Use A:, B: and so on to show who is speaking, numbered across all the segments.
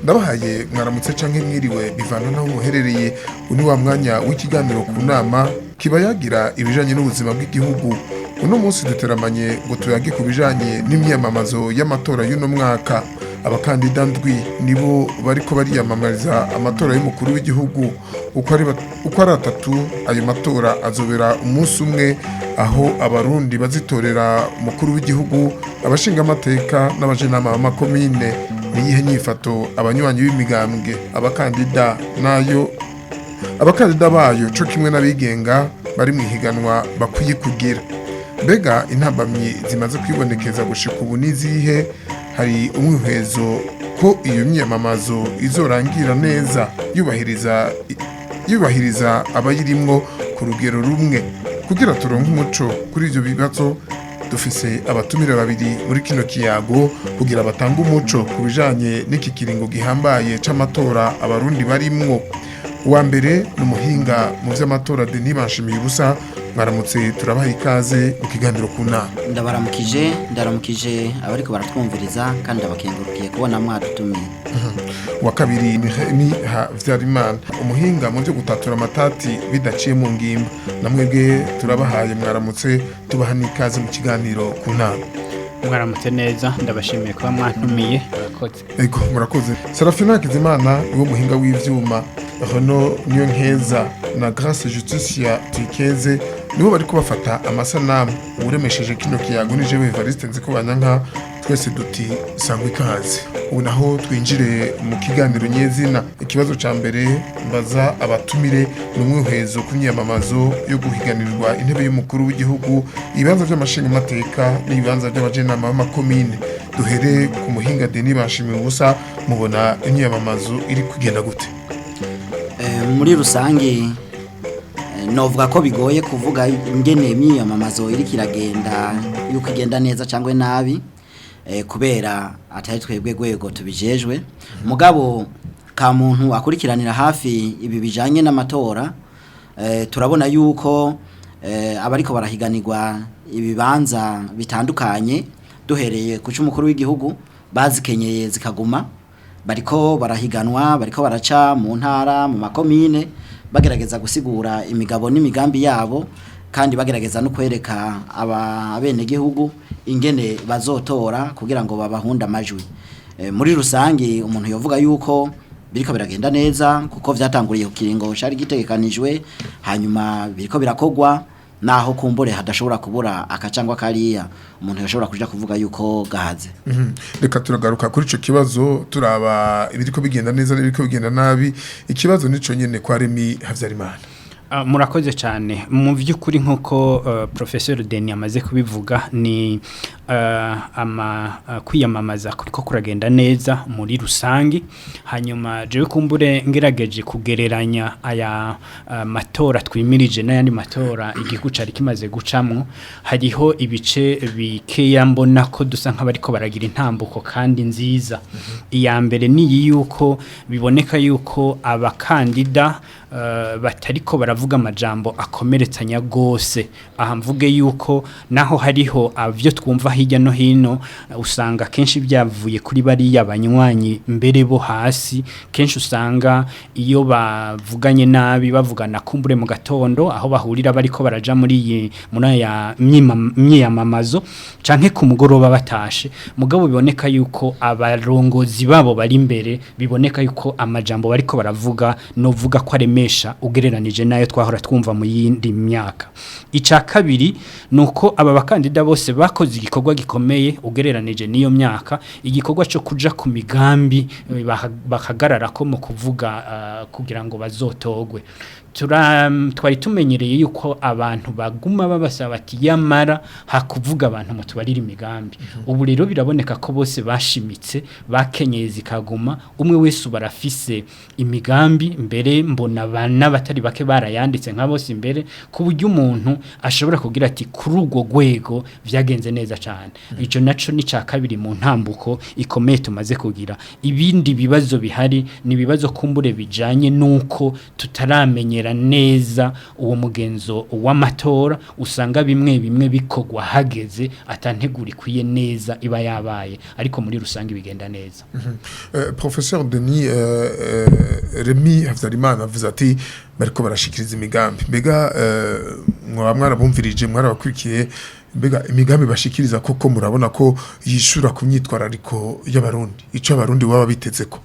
A: ndabahaye mwaramutse canke mwiriwe bivana naho muherereye. Uni wa mwanya w'ikiganiro ku nama kiba yagira ibijanye n'ubuzima bw'igihugu. Uno munsi duteramanye ngo tuyage ku bijanye n'imyamamazo y'amatora y'uno mwaka. Abakandida ndwi nibo bariko bariyamamariza amatora y'umukuru w'igihugu. Uko ari atatu, ayo matora azobera umunsi umwe, aho abarundi bazitorera umukuru w'igihugu, abashinga amateka n'abajenama b'amakomine. Niyihe nyifato abanywanyi b'imigambwe abakandida bayo co kimwe n'abigenga bari mu ihiganwa bakwiye kugira? Mbega intambamyi zimaze kwibonekeza gushika ubu nizihe? Hari umwihezo ko iyo myamamazo izorangira neza yubahiriza abayirimwo ku rugero rumwe. Kugira turonke umuco kuri ivyo bibazo, dufise abatumire babiri muri kino kiyago kugira batanga umuco ku bijanye n'iki kiringo gihambaye c'amatora abarundi barimwo. Uwa mbere ni umuhinga mu vy'amatora Denis Banshimiye. Mwaramutse, turabaha ikaze mu kiganiro ku nama.
B: Ndaramukije abariko baratwumviriza kandi abakengurukiye kubona mwadutumiye.
A: Uwa kabiri ni Havyarimana, umuhinga mu byo gutatura amatati bidaciye mu ngimba. Namwebwe turabahaye mwaramutse, tubaha n'ikaze mu kiganiro ku nama.
C: Mwaramutse neza, ndabashimiye kuba mwantumiye.
A: Ego murakoze. Serafina Hakizimana niwo muhinga w'ivyuma. Hono niyo nkeza na Grace Justicia Tikeze nibo bari kubafata amasanamu. Uremesheje kino kiyago ni jewe Evariste Nzikubanyanka. Twese duti sangwa ikaze. Ubu naho twinjire mu kiganiro nyezina. Ikibazo ca mbere mbaza abatumire n'umwihezo ku myamamazo yo guhiganirwa intebe y'umukuru w'igihugu, ibibanza by'amashinga amateka n'ibibanza by'abajenama b'amakomine. Duhere ku muhinga Denis Banshimiye. Mubona imyamamazo iri kugenda gute?
B: Muri rusange novuga ko bigoye kuvuga ingene imyamamazo iri kiragenda yuko igenda neza cyangwa nabi, kubera atari twebwe gwego tubijejwe. Mugabo ka muntu akurikiranira hafi ibi bijanye n'amatora, turabona yuko abariko barahiganirwa ibibanza bitandukanye, duhereye ku cy'umukuru w'igihugu bazikenyeye zikaguma, bariko barahiganwa, bariko baraca mu ntara, mu makomine, bagerageza gusigura imigabo n'imigambi yabo, kandi bagerageza no kwereka abenegihugu ingene bazotora kugira ngo babahunda amajwi. Muri rusange umuntu yovuga yuko biriko biragenda neza, kuko vyatanguriye ku kiringo cari gitegekanijwe, hanyuma biriko birakogwa, naho kumbure hadashobora kubura akacangwa kariya umuntu yashobora kuja kuvuga yuko gahaze.
A: Reka turagaruka kuri ico kibazo turaba ibiriko bigenda neza n'ibiriko bigenda nabi. Ikibazo nico nyene kwa Remy Havyarimana.
C: Murakoze cyane. Mu by'ukuri nk'uko Professor Denis amaze kubivuga, ni kwiyamamaza kuriko kuragenda neza muri rusangi. Hanyuma jewe kumbure ngerageje kugereranya aya matora twimirije n'ayandi matora igihugu cari kimaze gucamwo, hariho ibice bikeya mbona ko dusa nk'abariko baragira intambuko kandi nziza. Iya mbere ni yuko biboneka yuko abakandida batariko baravuga amajambo akomeretsanya gose. Aha mvuge yuko naho hariho avyo twumva hirya no hino, usanga kenshi byavuye kuri bariya banywanyi mbere bo hasi. Kenshi usanga iyo bavuganye nabi bavugana kumbure mu gatondo aho bahurira bariko baraja muri aya myamamazo, canke ku mugoroba batashe. Mugabo biboneka yuko abarongozi babo bari imbere, biboneka yuko amajambo bariko baravuga novuga ko aremesha ugereranije nayo twahora twumva mu yindi myaka. Ica kabiri nuko aba bakandida bose bakoze igikorwa gikomeye ugereranije niyo myaka, igikorwa cyo kuja ku migambi bakagarara ko mu kuvuga kugira ngo bazotogwe. Twari tumenyereye yuko abantu baguma babasaba ati yamara hakuvuga abantu mutubarira imigambi. Ubu rero biraboneka ko bose bashimitse, bakenyeye zikaguma, umwe wese barafise imigambi. Mbere mbona bana batari bake barayanditse nka bose imbere, ku buryo umuntu ashobora kugira ati kuri urwo rwego vyagenze neza cyane. Ico naco ni ca kabiri mu ntambuko ikomeye tumaze kugira. Ibindi bibazo bihari ni bibazo kumbure bijanye nuko tutaramenyera gucungera neza uwo mugenzo w'amatora usanga bimwe bimwe bikogwa hageze atantegura ikwiye neza iba yabaye ariko muri rusange bigenda neza.
A: Professeur Denis Remy Havyarimana avuze ati bariko barashikiriza imigambi mbega mwarabumvirije mwarabakurikiye mbega imigambi bashikiriza koko murabona ko yishura ku myitwarariko y'abarundi ico abarundi baba bitezeko.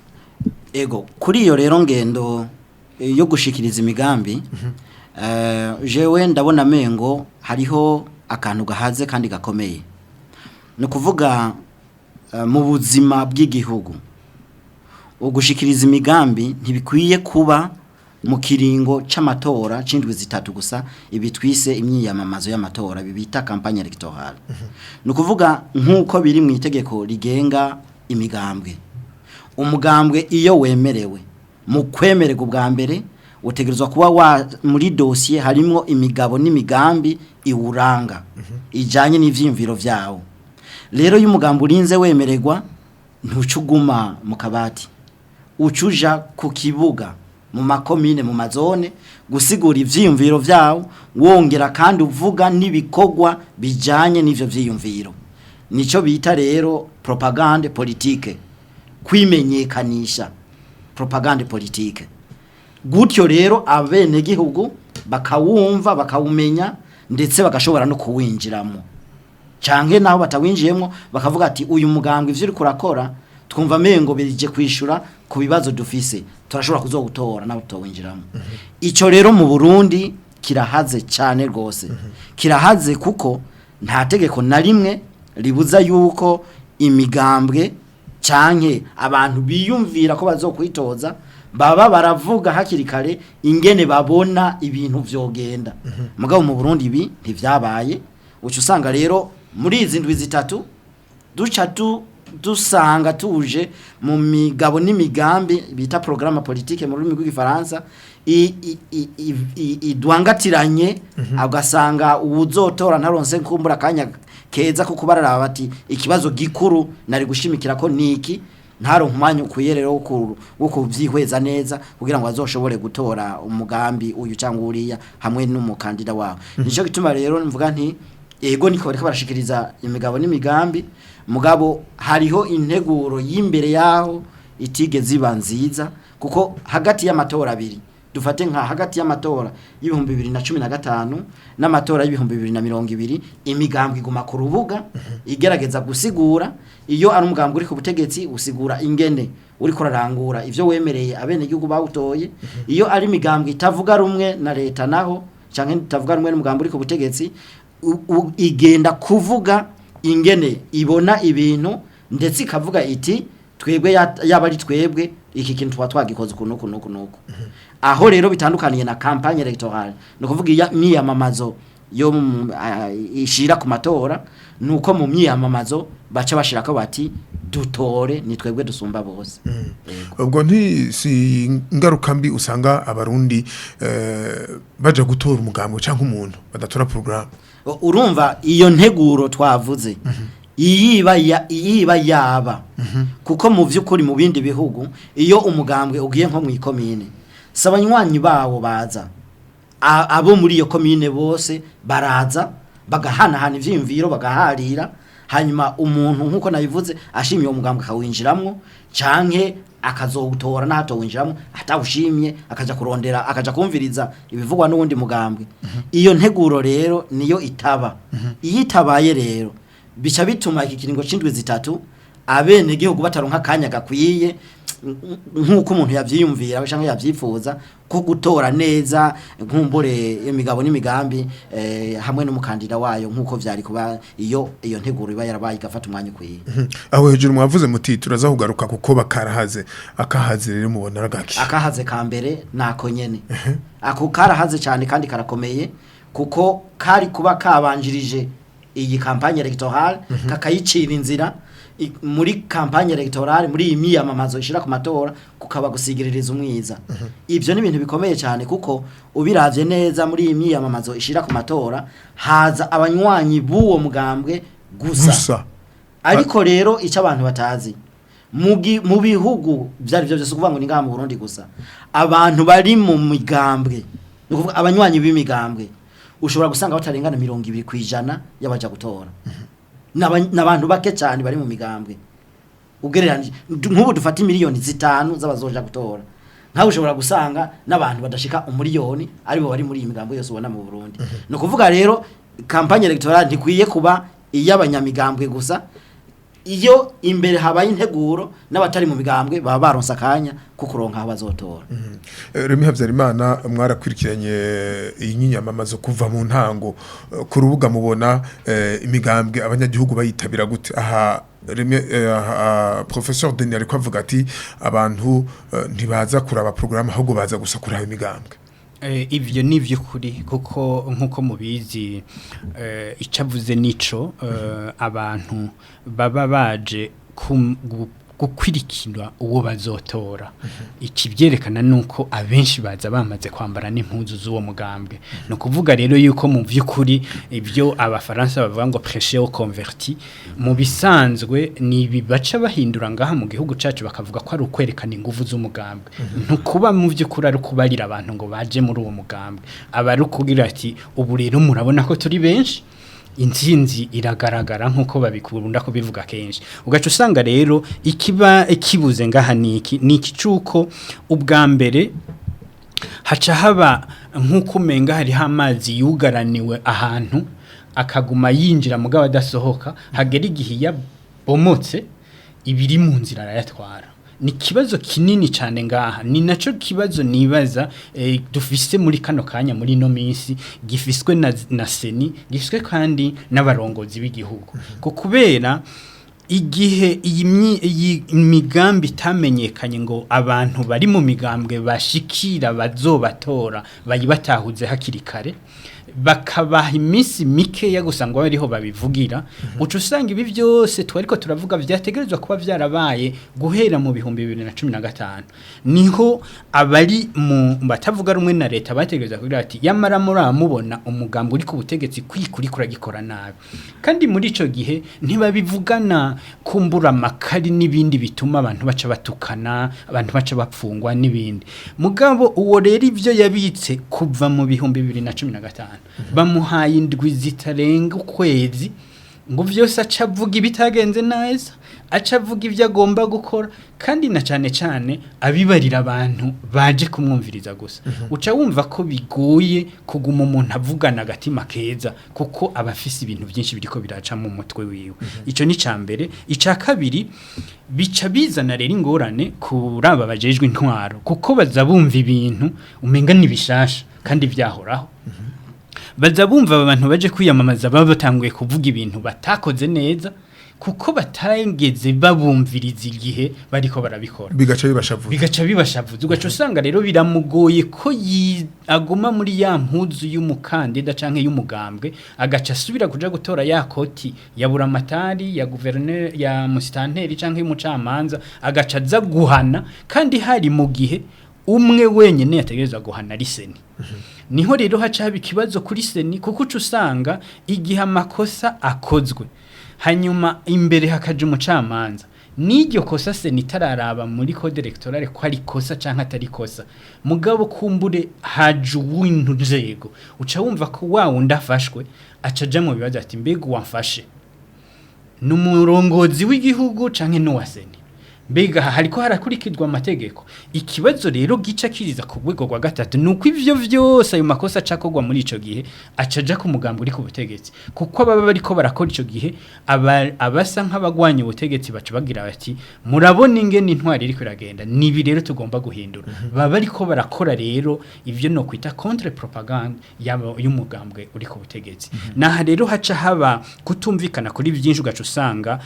B: Ego kuri iyo rero ngendo yo gushikiriza imigambi jewe ndabona mengo hariho akantu gahaze kandi gakomeye no kuvuga mu buzima bw'igihugu ugushikiriza imigambi ntibikwiye kuba mu kiringo c'amatora cindwi zitatu gusa ibitwise imyiyamamazo y'amatora bibita campagne electorale no kuvuga nkuko biri mu itegeko rigenga imigambwe umugambwe iyo wemerewe mu kwemererwa ubwa mbere utegerezwa kuba muri dossier harimo imigabo n'imigambi iwuranga ijanye n'ivyimviro vyawo rero y'umugambi urinze wemererwa ntucuguma mu kabati ucuja ku kibuga mu makomine mu mazone gusigura ivyimviro vyawo wongera kandi uvuga n'ibikogwa bijanye n'ivyo vyiyumviro nico bita rero propagande politique kwimenyekanisha propagande politique gutyo rero abene gihugu bakawumva bakawumenya ndetse bagashobora no kuwinjiramo canke naho batawinjiyemo bakavuga ati uyu mugambwe ivyo uri kurakora twumva mengo birije kwishura ku bibazo dufise turashobora kuzogutora naho tutawinjiramo ico rero mu Burundi kirahaze cyane rwose kirahaze kuko nta tegeko na rimwe ribuza yuko imigambwe canke abantu biyumvira ko bazokwitoza baba baravuga hakiri kare ingene babona ibintu vyogenda mugabo mu Burundi ibi ntivyabaye ucu usanga rero muri izi ndwi zitatu duca dusanga tuje mu migabo n'imigambi bita programme politique mu rurimi rw'igifaransa idwangatiranye agasanga ubuzotora ntaronse nkumbura kanya keza kuko bararaba bati ikibazo gikuru nari gushimikira ko niki ntaronka umwanya ukwiye rero wo kuvyihweza neza kugira ngo azoshobore gutora umugambi uyu cyangwa uriya hamwe n'umukandida wawe nico gituma rero mvuga nti ego niko bariko barashikiriza imigabo n'imigambi mugabo hariho integuro y'imbere yaho itige ziba nziza kuko hagati y'amatora abiri dufate nka hagati y'amatora y'ibihumbi 2015 n'amatora y'ibihumbi 2020 imigambwe iguma ku rubuga igerageza gusigura iyo ari umugambwe uri ku butegetsi usigura ingene uri kurarangura ivyo wemereye abene gihugu bawutoye iyo ari imigambwe itavuga rumwe na leta naho canke itavuga rumwe n'umugambwe uri ku butegetsi igenda kuvuga ingene ibona ibintu ndetse ikavuga iti twebwe yaba ari twebwe iki kintu twagikoze kunuko aho rero bitandukaniye na campagne electorale no kuvuga imyiyamamazo yo ishira ku matora nuko mu myiyamamazo baca bashirako bati dutore ni twebwe dusumba bose
A: ubwo nti si ingaruka mbi usanga abarundi baje gutora umugambwe canke umuntu badatora programme
B: urumva iyo nteguro twavuze iyiba yaba kuko mu vy'ukuri mu bindi bihugu iyo umugambwe ugiye nko mu ikomine sabanywanyi bawo baza abo muri iyo komine bose baraza bagahanahana ivyimviro bagaharira hanyuma umuntu nkuko nabivuze ashimiye umugambwe akawinjiramwo canke akazowutora nahatowinjiramo atawushimye akaja kurondera akaja kumviriza ibivugwa n'uwundi mugambwe iyo nteguro rero niyo itaba iyo itabaye rero bica bituma iki kiringo c'indwi zitatu abene gihugu bataronka kanya gakwiye nkuko umuntu yavyiyumvira cyangwa yavyifuza ko gutora neza nkumbure imigabo n'imigambi hamwe n'umukandida wayo nkuko vyari kuba iyo nteguro iba yarabaye igafata umwanya ukwiye
A: aho hejuru mwavuze muti turaza kugaruka kuko bakarahaze akahaze rero mubona ragaki
B: akahaze ka mbere nako nyene ako karahaze cyane kandi karakomeye kuko kari kuba kabanjirije iyi campagne electorale kakayicira inzira muri campagne electorale muri imiyamamazo ishira ku matora kukaba gusigiririza umwiza ivyo ni ibintu bikomeye cyane kuko ubiravye neza muri imiyamamazo ishira ku matora haza abanywanyi buwo mugambwe gusa ariko rero ico abantu batazi mu bihugu byari byo byose kuvuga ngo ni ngaha mu Burundi gusa abantu bari mu migambwe nukuvuga abanywanyi b'imigambwe ushobora gusanga batarengana 20% y'abaja gutora n'abantu bake cyane bari mu migambwe ugereranije nk'ubu dufata miliyoni 5 z'abazoja gutora nkaho ushobora gusanga n'abantu badashika umuriyoni aribo bari muri iyi migambwe yose ubona mu Burundi no kuvuga rero campagne electorale ntikwiye kuba iy'abanyamigambwe gusa iyo imbere habaye integuro n'abatari mu migambwe baba baronsa akanya kukuronka aho bazotora.
A: Remi Havyarimana mwarakwirikiranye inyinyamamazo kuva mu ntango ku rubuga mubona imigambwe abanyagihugu bayitabira gute aha Professeur Denis ariko avuga ati abantu ntibaza kuraba programme ahubwo baza gusa kuraba imigambwe.
C: Ivyo nivyo kuri kuko nkuko mubizi icavuze nico abantu baba baje gukwirikira uwo bazotora ikivyerekana nuko abenshi baza bamaze kwambara n'impuzu z'uwo mugambwe no kuvuga rero yuko mu vy'ukuri ivyo abafaransa bavuga ngo prêcher au converti mu bisanzwe ni bibaca bahindura ngaha mu gihugu cacu bakavuga ko ari ukwerekana ingufu z'umugambwe ntukuba mu vy'ukuri ari kubarira abantu ngo baje muri uwo mugambwe abari kugira ati ubu rero murabona ko turi benshi intsinzi iragaragara nkuko babikunda ko bivuga kenshi ugaca usanga rero ikiba ikibuze ngaha niki cuko ubwa mbere haca haba nkuko menga hari amazi yugaraniwe ahantu akaguma yinjira mugabo adasohoka hagera igihe yabomotse ibiri mu nzira arayatwara ni kibazo kinini cyane ngaha ni naco kibazo nibaza dufise muri kano kanya muri no minsi gifiswe na seni gifiswe kandi n'abarongozi b'igihugu ko kubera igihe iyi migambi itamenyekanye ngo abantu bari mu migambwe bashikira bazobatora bayibatahuze hakiri kare bakabaha iminsi mike ya gusanga bariho babivugira uca usanga ibi byose twariko turavuga vyategerezwa kuba vyarabaye guhera mu 2015 niho abari mu batavuga rumwe na leta bategerezwa kugira ati yamara muri amubona umugambo uri ku butegetsi kwikuri kuragikora nabi kandi muri ico gihe ntibabivugana kumbura makari n'ibindi bituma abantu baca batukana abantu baca bapfungwa n'ibindi mugabo uwo rero ivyo yabitse kuva mu 2015 bamuhaye indwi zitarenga ukwezi ngo vyose acavuga ibitagenze neza acavuga ivyo agomba gukora kandi na cyane abibarira abantu baje kumwumviriza gusa uca wumva ko bigoye kuguma umuntu avugana agatima keza kuko abafise ibintu byinshi biriko biraca mu mutwe wiwe ico ni cambere ica kabiri bica bizana rero ingorane kuraba bajejwe intwaro kuko baza bumva ibintu umenga nibishasha kandi vyahoraho baza bumva abantu baje kwiyamamaza baba batanguye kuvuga ibintu batakoze neza kuko batangeze babumviriza igihe bariko barabikora bigaca bibashavuza ugaca usanga rero biramugoye ko aguma muri ya mpuzu y'umukandida canke y'umugambwe agaca asubira kuja gutora ya koti ya buramatari ya gouverneur ya musitanteri canke y'umucamanza agaca aza guhana kandi hari mu gihe umwe wenyene yategereza guhana riseni niho rero haca haba ikibazo kuri seni kuko uca usanga igihe amakosa akozwe hanyuma imbere hakaje umucamanza n'iryo kosa seni itararaba muri code electorale ko ari kosa canke atari kosa mugabo kumbure haje uwintu nzego uca wumva ko wundi afashwe acaja mu bibazo ati mbega wamfashe n'umurongozi w'igihugu canke n'uwa seni mbega hariko harakurikizwa amategeko ikibazo rero gica kiriza ku rwego rwa gatatu nuko ivyo vyose ayo makosa acakogwa muri ico gihe acaja ku mugambo uri ku butegetsi kuko baba bariko barakora ico gihe abasa nk'abagwanya ubutegetsi baca bagira bati murabona ingene intwari iriko iragenda nibi rero tugomba guhindura baba bariko barakora rero ivyo no kwita contre propagande y'umugambwe uri ku butegetsi naha rero haca haba kutumvikana kuri byinshi ugaca usanga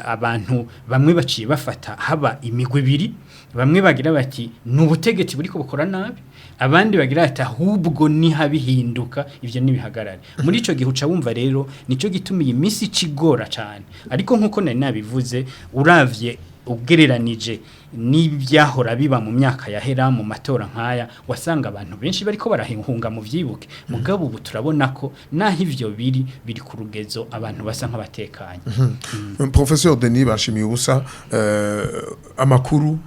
C: abantu bamwe baciye bafata haba imigwi ibiri bamwe bagira bati n'ubutegetsi buriko bukora nabi abandi bagira ati ahubwo ni habihinduka ivyo nibihagarare muri ico gihe uca wumva rero nico gitumiye imisi cigora cyane ariko nkuko nari nabivuze uravye ugereranije n'ibyahora biba mu myaka yahera mu matora nkaya wasanga abantu benshi bariko barahunga mu vyibuke mugabo ubu turabona ko naho ivyo biri ku rugezo abantu basa nk'abatekanye
A: Professeur Denis Bashimiye ubusa amakuru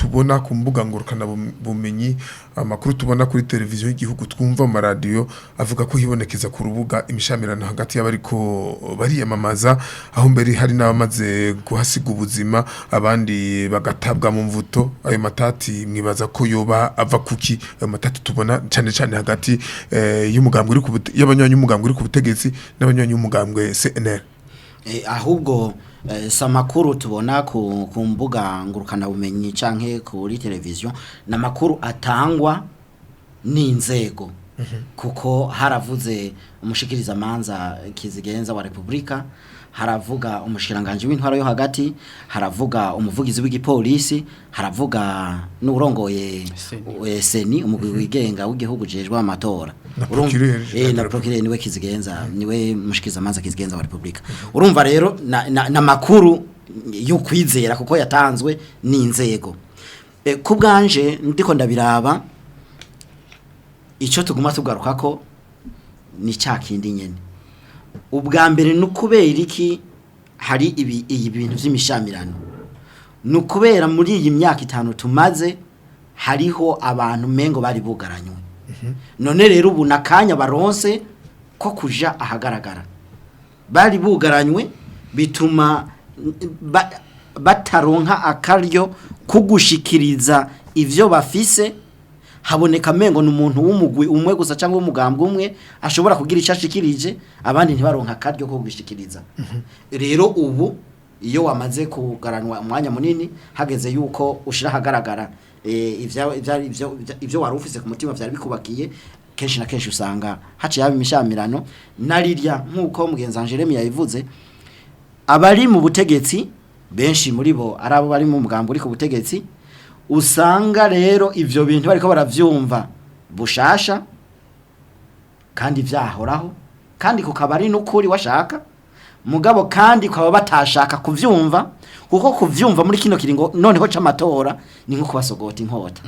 A: tubona ku mbuga ngurukana bumenyi, amakuru tubona kuri televiziyo y'igihugu, twumva mu maradiyo avuga ko hibonekeza ku rubuga imishamirano hagati y'abariko bariyamamaza, aho mbere hari n'abamaze guhasiga ubuzima abandi bagatabwa mu mvuto. Ayo matati mwibaza ko yoba ava kuki? Ayo matati tubona cyane cyane hagati y'umugambwe y'abanywanyi y'umugambwe uri ku butegetsi n'abanywanyi y'umugambwe CNL.
B: Ahubwo samakuru tubona ku mbuga ngurukana bumenyi canke kuri televiziyo na makuru atangwa n'inzego, kuko haravuze umushikiriza manza kizigenza wa Republika, haravuga umushiranganje w'intwaro yo hagati, haravuga umuvugizi w'igipolisi, haravuga n'urongoye seni umugwi wigenga w'igihugu jejwe amatora, na procureur niwe kizigenza, niwe mushikiriza manza kizigenza wa Republika. Urumva rero na makuru yo kwizera kuko yatanzwe n'inzego. Ku bwanje ndiko ndabiraba, ico tuguma tugaruka ko ni cyakindi nyene. Ubwa mbere nukubera iki hari ibintu by'imishamirano, nukubera muri iyi myaka 5 tumaze hariho abantu mengo bari bugaranywe. None rero ubu nakanya baronse ko kuja ahagaragara, bari bugaranywe bituma bataronka akaryo kugushikiriza ivyo bafise. Haboneka mengo n'umuntu w'umugwi umwe gusa cyangwa umugambwe umwe ashobora kugira icashikirije, abandi ntibaronka akaryo ko kugishikiriza. Rero ubu iyo wamaze kugaranwa umwanya munini, hageze yuko ushira hagaragara ivyo wari ufise ku mutima vyari bikubakiye, kenshi na kenshi usanga haciye haba imishamirano. Narirya nkuko mugenza Jeremy yayivuze, abari mu butegetsi benshi muri bo arabo bari mu mugambwe uri ku butegetsi, usanga rero ivyo bintu bariko baravyumva bushasha kandi vyahoraho, kandi kukabari n'ukuri washaka mugabo, kandi kwaba batashaka kuvyumva, kuko kuvyumva muri kino kiringo noneho c'amatora ni nko kubasogota inkota.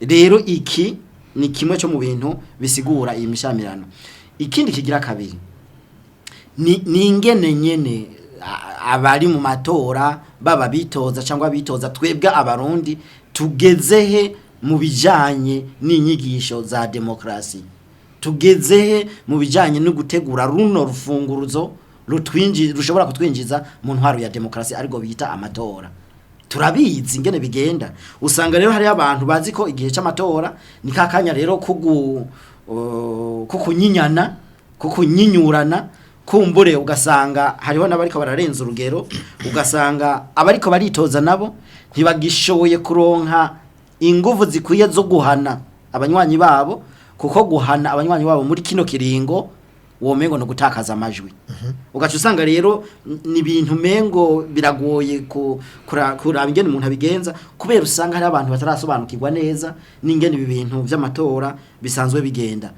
B: Rero iki ni kimwe cyo mu bintu bisigura iyi mishamirano. Ikindi kigira kabiri ni ingene nyene abari mu matora baba bitoza cyangwa bitoza, twebwe abarundi tugezehe mu bijanye n'inyigisho za demokrasi, tugezehe mu bijanye no gutegura runo rufunguruzo rushobora kutwinjiza mu ntwaro ya demokrasi ariko bita amatora. Turabizi ingene bigenda, usanga rero hari abantu bazi ko igihe c'amatora ni kakanya rero kukunyinyana, kukunyinyurana, kumbure ugasanga hariho n'abariko bararenza urugero, ugasanga abariko baritoza nabo ntibagishoboye kuronka inguvu zikwiye zo guhana abanywanyi babo, kuko guhana abanywanyi babo muri kino kiringo uwo mengo no gutakaza amajwi. Ugaca usanga rero ni ibintu mengo biragoye kuraba ingene umuntu abigenza, kubera usanga hari abantu batarasobanukirwa neza n'ingene ibi bintu vy'amatora bisanzwe bigenda.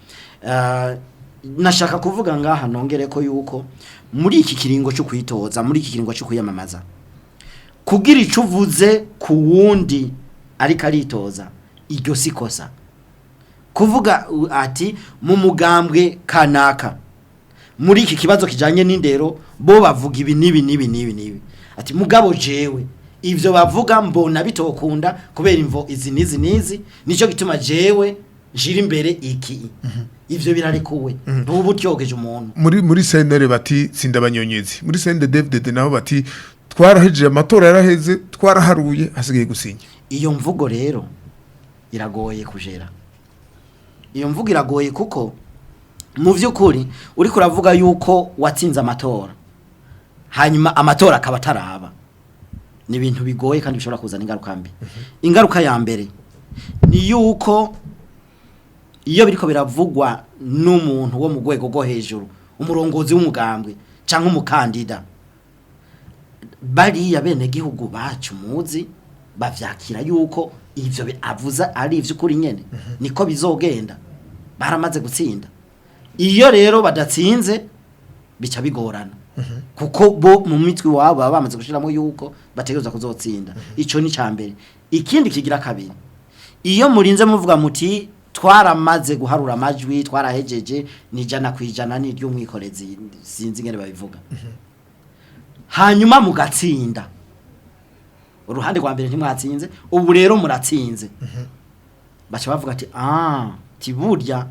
B: Nashaka kuvuga ngaha nongere ko yuko muri iki kiringo cyo kwitoza, muri iki kiringo cyo kuyamamaza, kugira ico uvuze ku wundi ariko aritoza, iryo sikosa. Kuvuga ati mu mugambwe kanaka muri iki kibazo kijanye n'indero bo bavuga ibi nibi, ati mugabo jewe ivyo bavuga mbona bitokunda kubera imvo izi nizi, nico gituma jewe njira imbere iki. Ivyo birarekuwe, n'ubu tyogeje umuntu
A: muri CNL bati sindabanyonyezi, muri CNDD nabo bati twarahejeje amatora yaraheze, twaraharuye hasigaye gusinya.
B: Iyo mvugo rero iragoye kujera, iyo mvugo iragoye kuko mu vy'ukuri uri kuravuga yuko watsinze amatora hanyuma amatora akaba taraba, ni ibintu bigoye kandi bishobora kuzana ingaruka mbi. Ingaruka ya mbere ni yuko iyo biriko biravugwa n'umuntu wo mu rwego rwo hejuru, umurongozi w'umugambwe canke umukandida, bari yabene gihugu bacu muzi bavyakira yuko ivyo avuza ari ivy'ukuri nyene, niko bizogenda, baramaze gutsinda. Iyo rero badatsinze bica bigorana, kuko bo mu mitwe wabo bamaze gushiramo yuko bategereza kuzotsinda. Ico ni cambere. Ikindi kigira kabiri, iyo murinze muvuga muti twaramaze guharura amajwi, twarahejeje ni 100% ni ry'umwikorezi, sinzi ngene babivuga, hanyuma mugatsinda, uruhande rwa mbere ntimwatsinze ubu rero muratsinze baca bavuga ati tiburya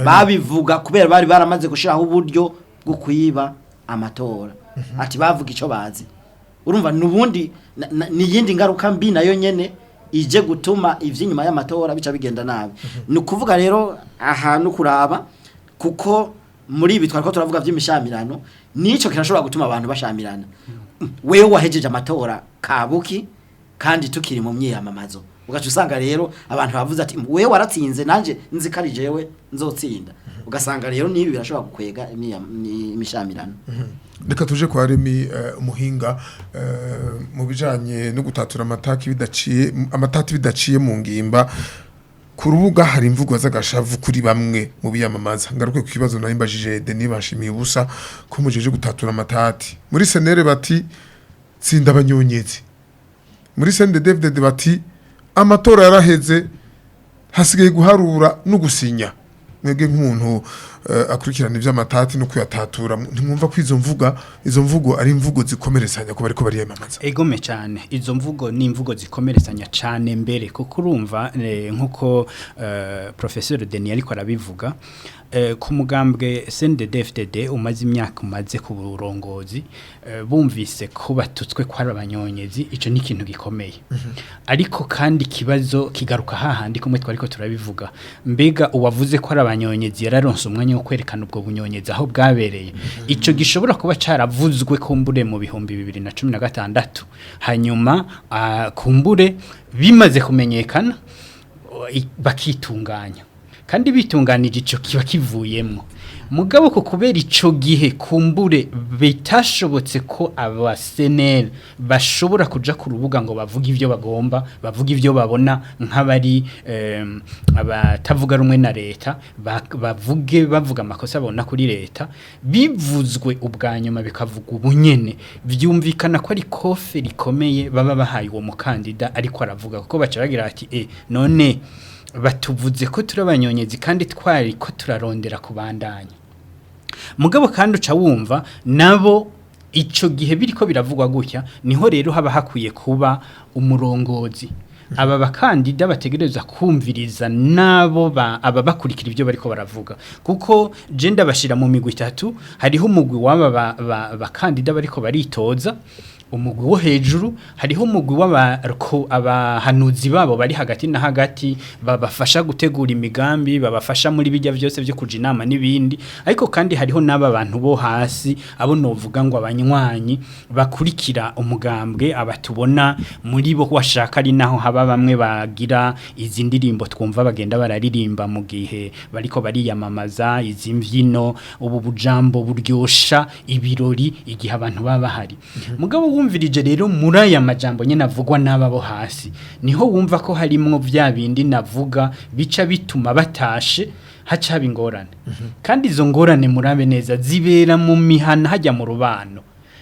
B: babivuga kubera bari baramaze gushiraho uburyo bwo kwiba amatora ati bavuga ico bazi urumva nubundi niyindi ngaruka mbi nayo nyene ije gutuma ivy'inyuma y'amatora bica bigenda nabi ni kuvuga rero ahantu kuraba kuko muri ibi twariko turavuga vy'imishamirano nico kirashobora gutuma abantu bashamirana wewe wahejeje amatora kabuki kandi tukiri mu myiyamamazo ugaca usanga rero abantu bavuze ati wewe waratsinze nanje nzikari jewe nzotsinda ugasanga rero nibi birashobora gukwega imishamirano
A: reka tuje kwa Remi umuhinga mu bijanye no gutatura amatati bidaciye mu ngimba ku rubuga hari imvugo z'agashavu kuri bamwe mu biyamamaza ngaruke ku kibazo narimbajije Denis Bashimiye ubusa ko mujeje gutatura amatati muri senere bati tsinda abanyonyezi muri CNDD-FDD bati amatora yaraheze hasigaye guharura no gusinya mwege nk'umuntu akurikirana ivy'amatati no kuyatatura ntimwumva ko izo mvugo ari imvugo zikomeresanya ko bariko bariyamamaza
C: egome cyane izo mvugo ni imvugo zikomeresanya cyane mbere kuko urumva nkuko professeur Denis ariko arabivuga ku mugambwe CNDD-FDD umaze imyaka umaze ku burongozi bumvise ko batutswe kwa abanyonyezi ico ni ikintu gikomeye ariko kandi kibazo kigaruka hahandi kumwe twariko turabivuga mbega uwavuze ko abanyonyezi yararonse umwanya wo kwerekana ubwo bunyonyezi aho bwabereye ico gishobora kuba caravuzwe kumbure mu bihumbi 2016 hanyuma kumbure bimaze kumenyekana bakitunganya kandi bitunganije ico kiba kivuyemo mugabo ko kubera ico gihe kumbure bitashobotse ko abasenel bashobora kuja ku rubuga ngo bavuga ivyo bagomba bavuga ivyo babona nk'abari abatavuga rumwe na leta bavuga amakosa babona kuri leta bivuzwe ubwanyuma bikavuga ubunyene vyumvikana ko ari kofe rikomeye baba bahaye uwo mukandida ariko aravuga kuko baca bagira ati none batuvuze ko turabanyonyezi kandi twari ko turarondera kubandanya mugabo kandi uca wumva nabo ico gihe biriko biravugwa gutya niho rero haba hakwiye kuba umurongozi aba bakandida bategereza kumviriza nabo aba bakurikira ibyo bariko baravuga kuko je ndabashira mu migwi 3 hariho umugwi w'aba bakandida bariko baritoza umugwi wo hejuru hariho umugwi w'abahanuzi babo bari hagati na hagati babafasha gutegura imigambi babafasha muri bijya byose byo kuja inama nibindi ariko kandi hariho n'aba bantu bo hasi abo novuga ngo abanywanyi bakurikira umugambwe abatubona muri bo washaka ari naho haba bamwe bagira izi ndirimbo twumva bagenda bararirimba mu gihe bariko bariyamamaza izi mvyino ubu bujambo buryosha ibirori igihe abantu baba bahari mugabo wumvirije rero muri aya majambo nyene avugwa n'ababo hasi niho wumva ko harimwo vya bindi navuga bica bituma batashe haca bingorane kandi izo ngorane murabe neza zibera mu mihana hajya mu rubano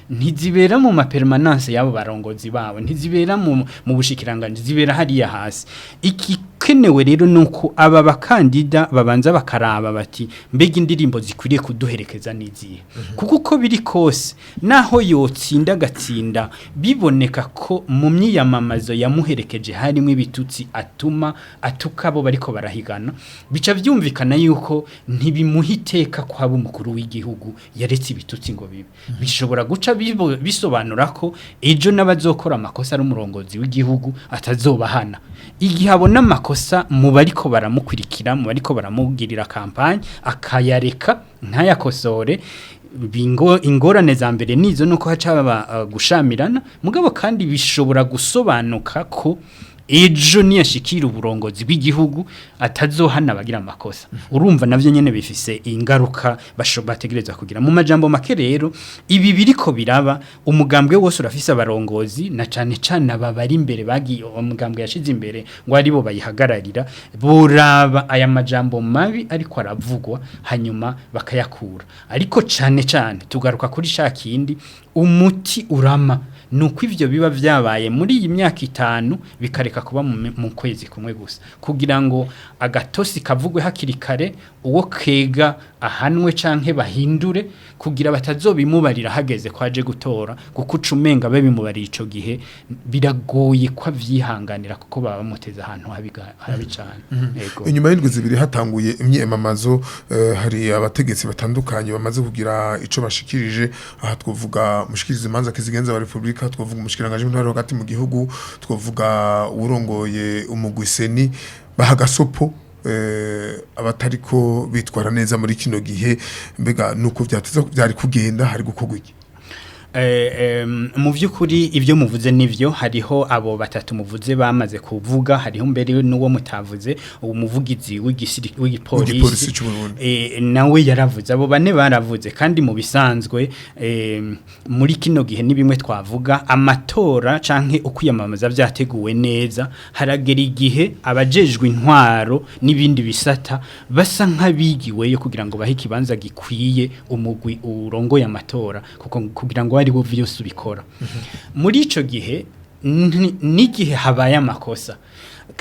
C: ntizibera mu mapermanence yabo barongozi bawe ntizibera mu bushikiranganje zibera hariya hasi ikikenewe rero nuko aba bakandida babanza bakaraba bati mbega indirimbo zikwiriye kuduherekeza niziye kuko uko biri kose naho yotsinda gatsinda biboneka ko mu myiyamamazo yamuherekeje harimo ibitutsi atuma atukabo bariko barahigana bica byumvikana yuko ntibimuhiteka kwaba umukuru w'igihugu yaretse ibitutsi ngo bibe bishobora guca bisobanura ko ejo n'abazokora amakosa ari umurongozi w'igihugu atazobahana igihe abona amakosa mu bariko baramukurikira mu bariko baramugirira kampanye akayareka ntayakosore ingorane za mbere nizo nuko haca gushamirana mugabo kandi bishobora gusobanuka ko ejo niyashikira uburongozi bw'igihugu atazohana bagira amakosa urumva navyo nyene bifise ingaruka bategereza kugira mu majambo make rero ibi biriko biraba umugambwe wose urafise abarongozi na cane cane ababari imbere bagiye umugambwe yashize imbere ngo ari bo bayihagararira boraba aya majambo mabi ariko aravugwa hanyuma bakayakura ariko cane cane tugaruka kuri shakindi umuti urama nuko ivyo biba vyabaye muri iyi myaka 5 bikareka kuba mu kwezi kumwe gusa kugira ngo agatosi kavugwe hakiri kare uwo kega ahanwe canke bahindure kugira batazobimubarira hageze kwaje gutora kuko ucumenga babimubariye ico gihe biragoye kwa vyihanganira kuko baba bamuteze ahantu habi cyane yego
A: inyuma y'indwi zibiri hatanguye imyemamazo hari abategetsi batandukanye bamaze kugira ico bashikirije aha twovuga mushikiriza imanza kizigenza wa Republika twovuga umushikiranganje w'intwaro hagati mu gihugu twovuga urongoye umugwiseni bahagasopo abatariko bitwara neza muri kino gihe mbega nuko byari kugenda hari gukorwa iki
C: mu by'ukuri ibyo muvuze nivyo hariho abo batatu muvuze bamaze kuvuga hariho mbere n'uwo mutavuze umuvugizi w'igipolisi nawe yaravuze abo bane baravuze kandi mu bisanzwe muri kino gihe ni bimwe twavuga amatora canke ukwiyamamaza byateguwe neza haragera igihe abajejwe intwaro n'ibindi bisata basa nk'abigiweyo kugira ngo bahe ikibanza gikwiye umugwi urongoye amatora kugira ngo aribo vyose ubikora muri ico gihe n'igihe habaye amakosa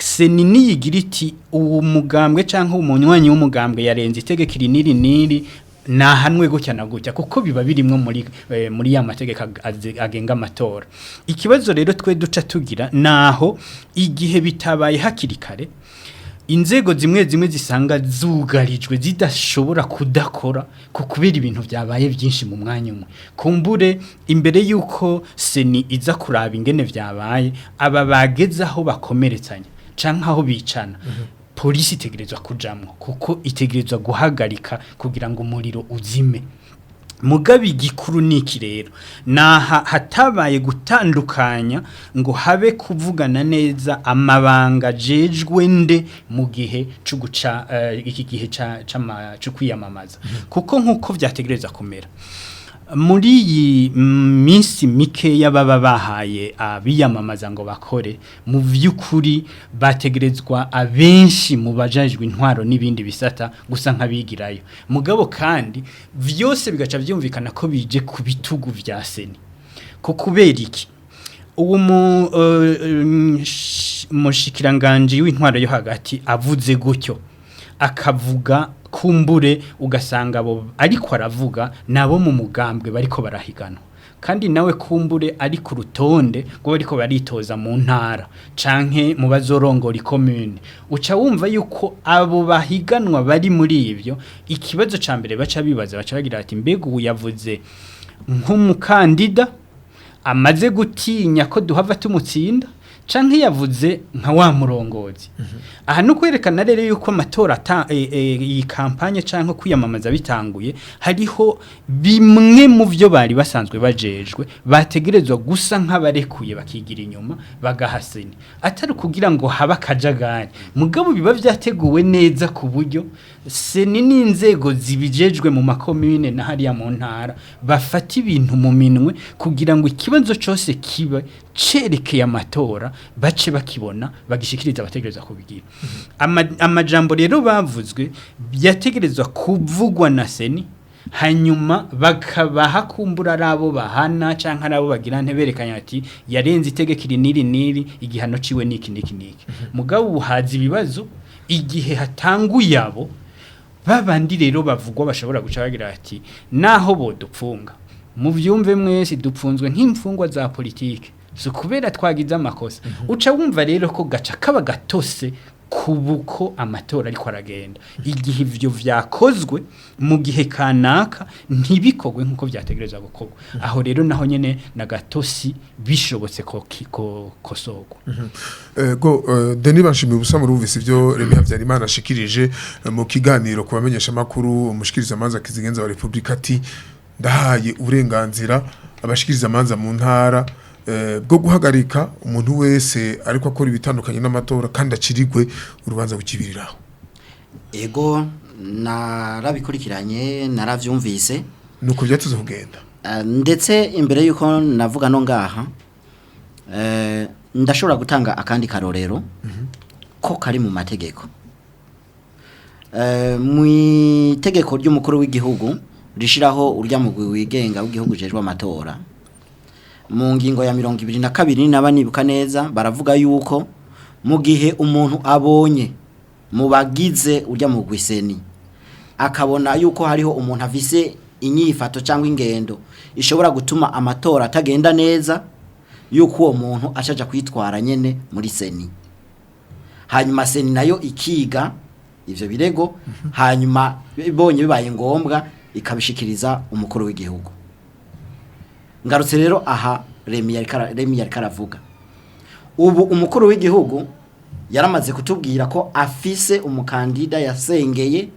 C: seni niyigira iti uwo mugambwe canke umunywanyi w'umugambwe yarenze itegeko niri nahanwe gutya na gutya kuko biba birimwo muri ya mategeko agenga amatora ikibazo rero twe duca tugira naho igihe bitabaye hakiri kare inzego zimwe zisanga zugarijwe zidashobora kudakora kubera ibintu byabaye byinshi mu mwanya umwe kumbure imbere yuko seni iza kuraba ingene vyabaye aba bagezaho bakomeretsanya canke aho bicana polisi itegerezwa kujamwo kuko itegerezwa guhagarika kugira ngo umuriro uzime mugabi gikuru niki rero naha hatabaye gutandukanya ngo habe kuvugana neza amabanga jejwe nde mu gihe cuguca iki gihe cyo kwiyamamaza kuko nkuko vyategereza kumera muri iyi minsi mike y'ababa bahaye abiyamamaza ngo bakore mu vy'ukuri bategerezwa abenshi mu bajajwe intwaro n'ibindi bisata gusa nk'abigirayo mugabo kandi vyose bigaca vyumvikana ko bije ku bitugu vya seni ko kubera iki uwo mushikiranganje w'intwaro yo hagati avuze gutyo akavuga kumbure ugasanga abo ariko aravuga nabo mu mugambwe bariko barahigana kandi nawe kumbure ari ku rutonde ngo bariko baritoza mu ntara canke mu bazorongora commune uca wumva yuko abo bahiganwa bari muri ivyo ikibazo ca mbere baca bibaza baca bagira ati mbega uyavuze nk'umukandida amaze gutinya ko duhava tumutsinda canke yavuze nka wa murongozi aha no kwerekana rero yuko amatora iyi kampanye canke kwiyamamaza bitanguye hariho bimwe mu byo bari basanzwe bajejwe bategerezwa gusa nk'abarekuye bakigira inyuma bagahaseni atari kugira ngo haba kajagari mugabo biba vyateguwe neza ku buryo seni n'inzego zibijejwe mu makomune na hariya mu ntara bafata ibintu mu minwe kugira ngo ikibazo cyose kibe cerekeye amatora bace bakibona bagishikiriza abategereza kubigira amajambo rero bavuzwe byategerezwa kuvugwa na seni hanyuma bakabaha kumbura arabo bahana canke arabo bagira nteberekanya ati yarenze itegeko niri igihano ciwe niki mugabo ubuhazi ibibazo igihe hatanguye abo babandi rero bavugwa bashobora guca bagira ati naho bodupfunga mu vyumve mwese dupfunzwe nk'imfungwa za politike so kubera twagize amakosa uca wumva rero ko gaca kaba gatose kubuko amatora ariko aragenda igihe ivyo vyakozwe mu gihe kanaka ntibikogwe nkuko vyategerezwa gukorwa aho rero naho nyene na gatosi bishobotse ko kosogwa
A: Denis Banshimiye ubusa mu ruvisi ivyo Remy Havyarimana ashikirije mu kiganiro kubamenyesha makuru umushikiriza amanza kizigenza wa Republika ati ndahaye uburenganzira abashikiriza amanza mu ntara bwo guhagarika umuntu wese ariko akora ibitandukanye n'amatora kandi acirigwe urubanza bukibiriraho
B: ego narabikurikiranye naravyumvise
A: nuko byatuze kugenda
B: ndetse imbere yuko navuga no ngaha ndashobora gutanga akandi karorero ko kari mu mategeko mu itegeko ry'umukuru w'igihugu rishiraho urya mugwi wigenga w'igihugu jejwe amatora mu ngingo ya 22 naba nibuka neza baravuga yuko mu gihe umuntu abonye mu bagize urya mu gwiseni akabona yuko hariho umuntu afise inyifato cyangwa ingendo ishobora gutuma amatora atagenda neza yuko uwo muntu ashaja kwitwara nyene muri seni, hanyuma seni nayo ikiga ivyo birego hanyuma ibonye bibaye ngombwa ikabishikiriza umukuru w'igihugu. Ngarutse rero aha Remi yari karavuga ubu umukuru w'igihugu yaramaze kutubwira ko afise umukandida yasengeye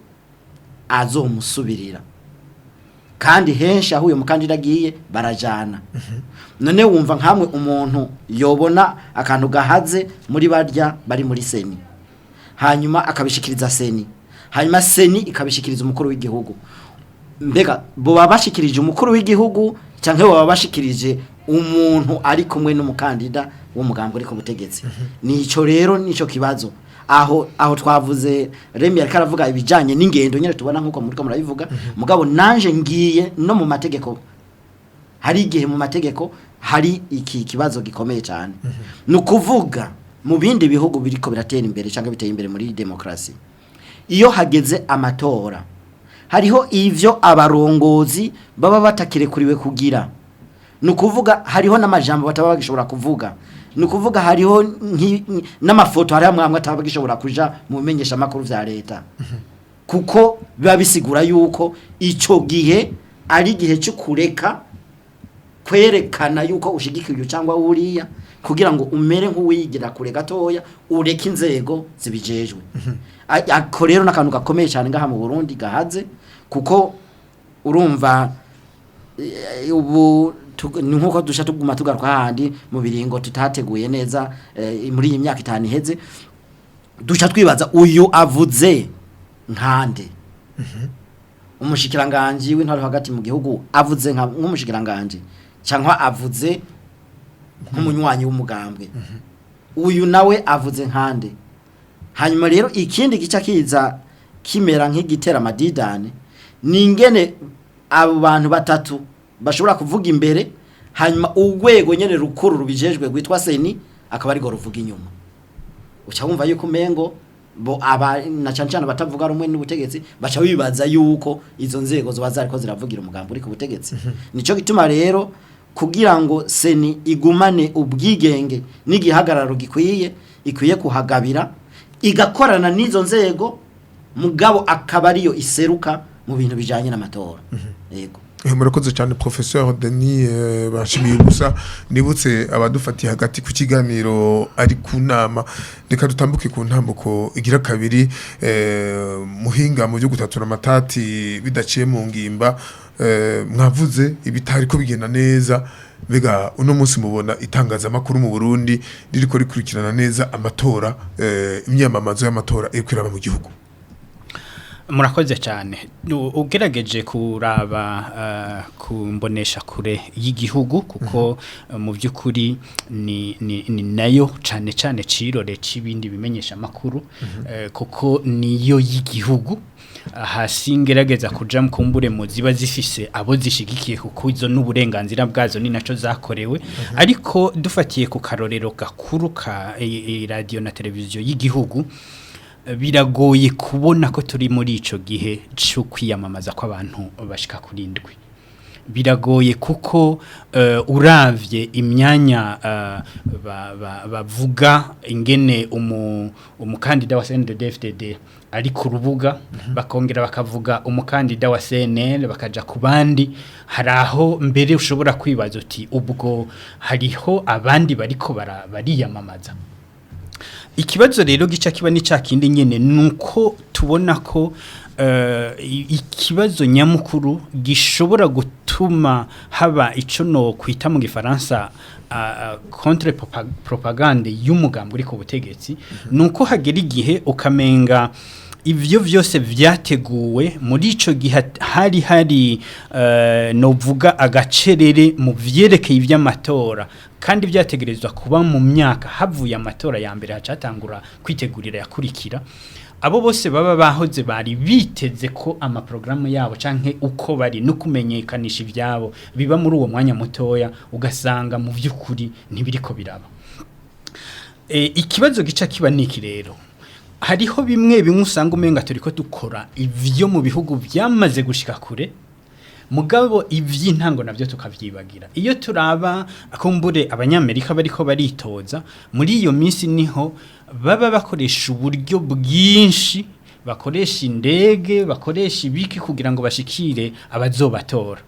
B: azomusubirira kandi henshi aho uyo mukandida agiye barajana. None wumva nkamwe umuntu yobona akantu gahaze muri barya bari muri seni hanyuma akabishikiriza seni hanyuma seni ikabishikiriza umukuru w'igihugu, mbega bo babashikirije umukuru w'igihugu canke bo babashikirije umuntu ari kumwe n'umukandida w'umugambwe ariko butegetsi? Nico rero nico kibazo aho twavuze Remi yari karavuga ibijanye n'ingendo nyene tubona nkuko muri ko murabivuga mugabo nanje ngiye no mu mategeko hari igihe mu mategeko hari iki kibazo gikomeye cyane. Nukuvuga mu bindi bihugu biriko biratera imbere cyangwa biteye imbere muri demokrasi iyo hageze amatora hariho ivyo abarongozi baba batakirekuriwe kugira, nukuvuga hariho n'amajambo bataba bagishobora kuvuga, nukuvuga hariho n'amafoto hari amwe ataba bagishobora kuja mu bimenyesha makuru vya leta kuko biba bisigura yuko ico gihe ari gihe cyo kureka kwerekana yuko ushigikiye cyangwa uriya kugira ngo umere nk'uwigira kure gatoya ureke inzego zibijejwe. Ako rero nakantu gakomeye cyane ngaha mu Burundi gahaze kuko urumva ubu nkuko dusha tuguma tugaruka handi mu biringo tutateguye neza muri iyi myaka 5 iheze dusha twibaza uyu avuze nkande umushikiranganje w'intwaro hagati mu gihugu avuze nk'umushikiranganje cyangwa avuze nk'umunywanyi w'umugambwe uyu nawe avuze nkande. Hanyuma rero ikindi gica kiza kimera nk'igitera amadidane ningene abo bantu batatu bashobora kuvuga imbere hanyuma urwego nyene rukuru rubijejwe gwitwa seni akaba ari go ruvuga inyuma. Uca wumva yuko mengo bo aba na cancana batavuga rumwe n'ubutegetsi baca bibaza yuko izo nzego zo bazariko ziravugira umugambo uri ku butegetsi. Nico gituma rero kugira ngo seni igumane ubwigenge n'igihagararo ikwiye kuhagabira igakorana n'izo nzego mugabo akaba ariyo iseruka mu bintu bijanye n'amatora. Yego.
A: Murakoze cyane Professeur Denis bashimiye gusa nibutse abadufatiye hagati ku kiganiro ari ku nama reka dutambuke ku ntambuko igira kabiri muhinga mu byo gutatura amatati bidaciye mu ngimba mwavuze ibitari ko bigenda neza bega uno munsi mubona itangazamakuru mu Burundi ririko rikurikirana neza amatora imyamamazo y'amatora ikwiraba mu gihugu.
C: Murakoze cyane ugerageje kuraba kumbonesha kure y'igihugu kuko mu by'ukuri ni nayo cyane cyane cirore c'ibindi bimenyesha makuru kuko niyo y'igihugu hasi ngerageza kuja mkumbure mu ziba zifise abo zishigikiye kuko izo n'uburenganzira bwazo ni naco zakorewe ariko dufatiye ku karorero gakuru ka radio na televiziyo y'igihugu biragoye kubona ko turi muri ico gihe cyo kwiyamamaza kw'abantu bashika kuri ndwi. Biragoye kuko uravye imyanya bavuga ingene umukandida wa CNDD-FDD ari ku rubuga bakongera bakavuga umukandida wa CNL bakaja ku bandi haraho mbere ushobora kwibaza uti ubwo hariho abandi bariko bariyamamaza. Ikibazo rero gica kiba ni cakindi nyene nuko tubona ko ikibazo nyamukuru gishobora gutuma haba ico no kwita mu gifaransa contre propagande y'umugambo uri ku butegetsi nuko hagera igihe ukamenga ivyo vyose vyateguwe muri ico gihe hari novuga agacerere mu vyerekeye ivy'amatora kandi vyategerezwa kuba mu myaka havuye amatora ya mbere hacatangura kwitegurira yakurikira abo bose baba bahoze bari biteze ko amaprogaramu yabo canke uko bari no kumenyekanisha ivyabo biba muri uwo mwanya mutoya ugasanga mu vy'ukuri ntibiriko biraba ikibazo gica kiba niki rero hariho bimwe usanga umenga turiko dukora ivyo mu bihugu byamaze gushika kure mugabo ivy'intango navyo tukavyibagira iyo turaba akumbure abanyamerika bariko baritoza muri iyo minsi niho baba bakoresha uburyo bwinshi bakoresha indege bakoresha ibiki kugira ngo bashikire abazobatora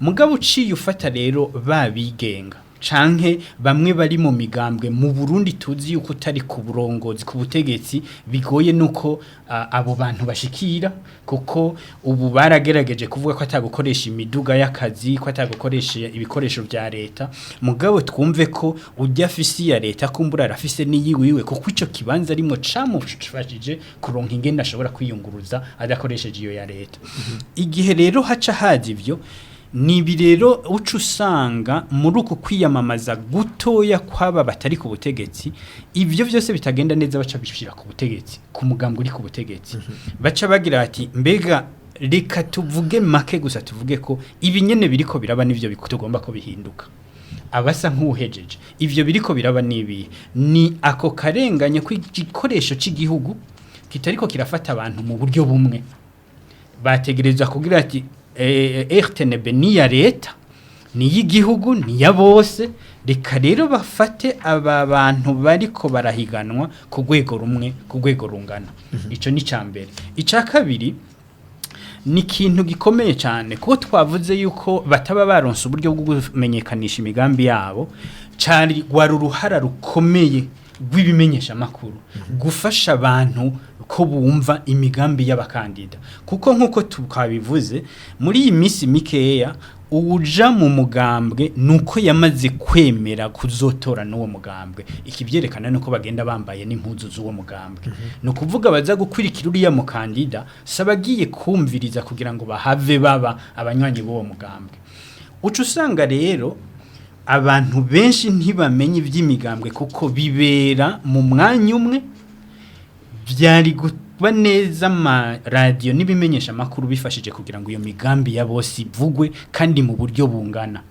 C: mugabo uciye ufata rero babigenga canke bamwe bari mu migambwe mu Burundi tuzi yuko utari ku burongozi ku butegetsi bigoye nuko abo bantu bashikira kuko ubu baragerageje kuvuga ko atagukoresha imiduga y'akazi ko atagukoresha ibikoresho vya leta mugabo twumve ko ujya afisi ya leta kumbura arafise niyiwiwe kuko ico kibanza arimo camufashije kuronka ingenda ashobora kwiyunguruza adakoresheje iyo ya leta igihe rero haca haje ivyo nibi rero uca usanga muri uku kwiyamamaza gutoya kwaba batari ku butegetsi ivyo vyose bitagenda neza baca bishira ku butegetsi ku mugambwe uri ku butegetsi baca bagira ati mbega reka tuvuge make gusa tuvuge ko ibi nyene biriko biraba nivyo tugomba ko bihinduka abasa nk'uhejeje ivyo biriko biraba nibi ni ako karenganye kw'igikoresho cy'igihugu kitariko kirafata abantu mu buryo bumwe bategerezwa kugira ati RTNB ni ya leta ni y'igihugu ni ya bose reka rero bafate aba bantu bariko barahiganwa ku rwego rumwe ku rwego rungana ico ni cambere ica kabiri ni kintu gikomeye cyane kuko twavuze yuko bataba baronse uburyo bwo kumenyekanisha imigambi yabo cari uruhara rukomeye rw'ibimenyesha makuru gufasha abantu ko bumva imigambi y'abakandida kuko nkuko tukabivuze muri iyi minsi mikeya uja mu mugambwe nuko yamaze kwemera kuzotora n'uwo mugambwe ikivyerekana nuko bagenda bambaye n'impuzu z'uwo mugambwe no kuvuga baza gukwirikira uriya mukandida sabagiye kumviriza kugira ngo bahave baba abanywanyi b'uwo mugambwe uca usanga rero abantu benshi ntibamenye ivy'imigambwe kuko bibera mu mwanya umwe byari kuba neza radio n'ibimenyesha makuru bifashije kugira ngo iyo migambi ya bose ivugwe kandi mu buryo bungana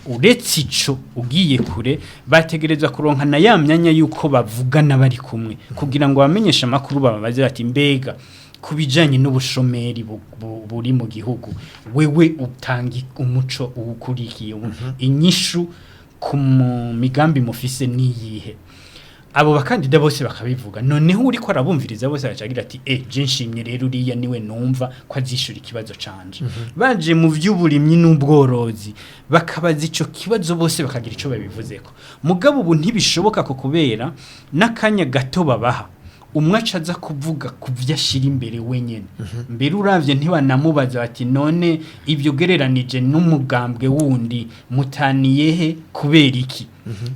C: uretse ico ugiye kure bategerezwa kuronka na ya myanya yuko bavugana bari kumwe kugira ngo bamenyesha makuru babaze bati mbega kubijanye n'ubushomeri buri mu gihugu wewe utangi umuco ukurikiye inyishu ku migambi mufise niyihe abo bakandida bose bakabivuga noneho uri ko arabumviriza bose bacagira ati je nshimye rero uriya niwe numva ko azishura ikibazo canje baje mu vy'uburimyi n'ubworozi bakabaza ico kibazo bose bakagira ico babivuzeko mugabo ubu ntibishoboka ko kubera nakanya gato babaha umwe acaza kuvuga kuvyashira imbere wenyene mbere uravye ntibanamubaza bati none ibyo gereranije n'umugambwe wundi mutaniyehe kubera iki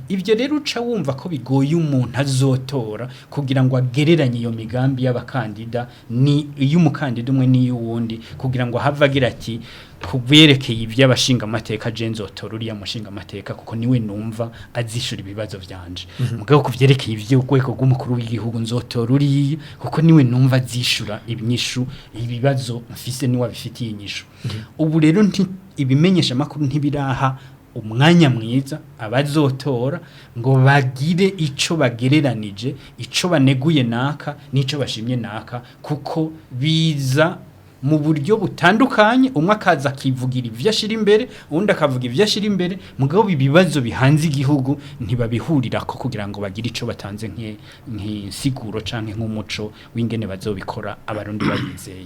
C: ivyo rero uca wumva ko bigoye umuntu azotora kugira ngo agereranye iyo migambi y'abakandida ni y'umukandida umwe n'iyuwundi kugira ngo have agira ati kuberekeye ivy'abashinga amateka je nzotora uriya mushinga amateka kuko niwe numva azishura ibibazo vyanje mugabo kuvyerekeye ivy'urwego rw'umukuru w'igihugu nzotora uriya kuko niwe numva azishura ibinyishu ibibazo mfise niwe abifitiye inyishu ubu rero ibimenyesha makuru ntibiraha umwanya mwiza abazotora ngo bagire ico bagereranije ico baneguye naka nico bashimye naka kuko biza mu buryo butandukanye umwe akaza akivugira ivyashira imbere undi akavuga ivyashira imbere mugabo ibibazo bihanze igihugu ntibabihurira ko kugira ngo bagire ico batanze nk'isiguro canke nk'umuco w'ingene bazobikora abarundi bayizeye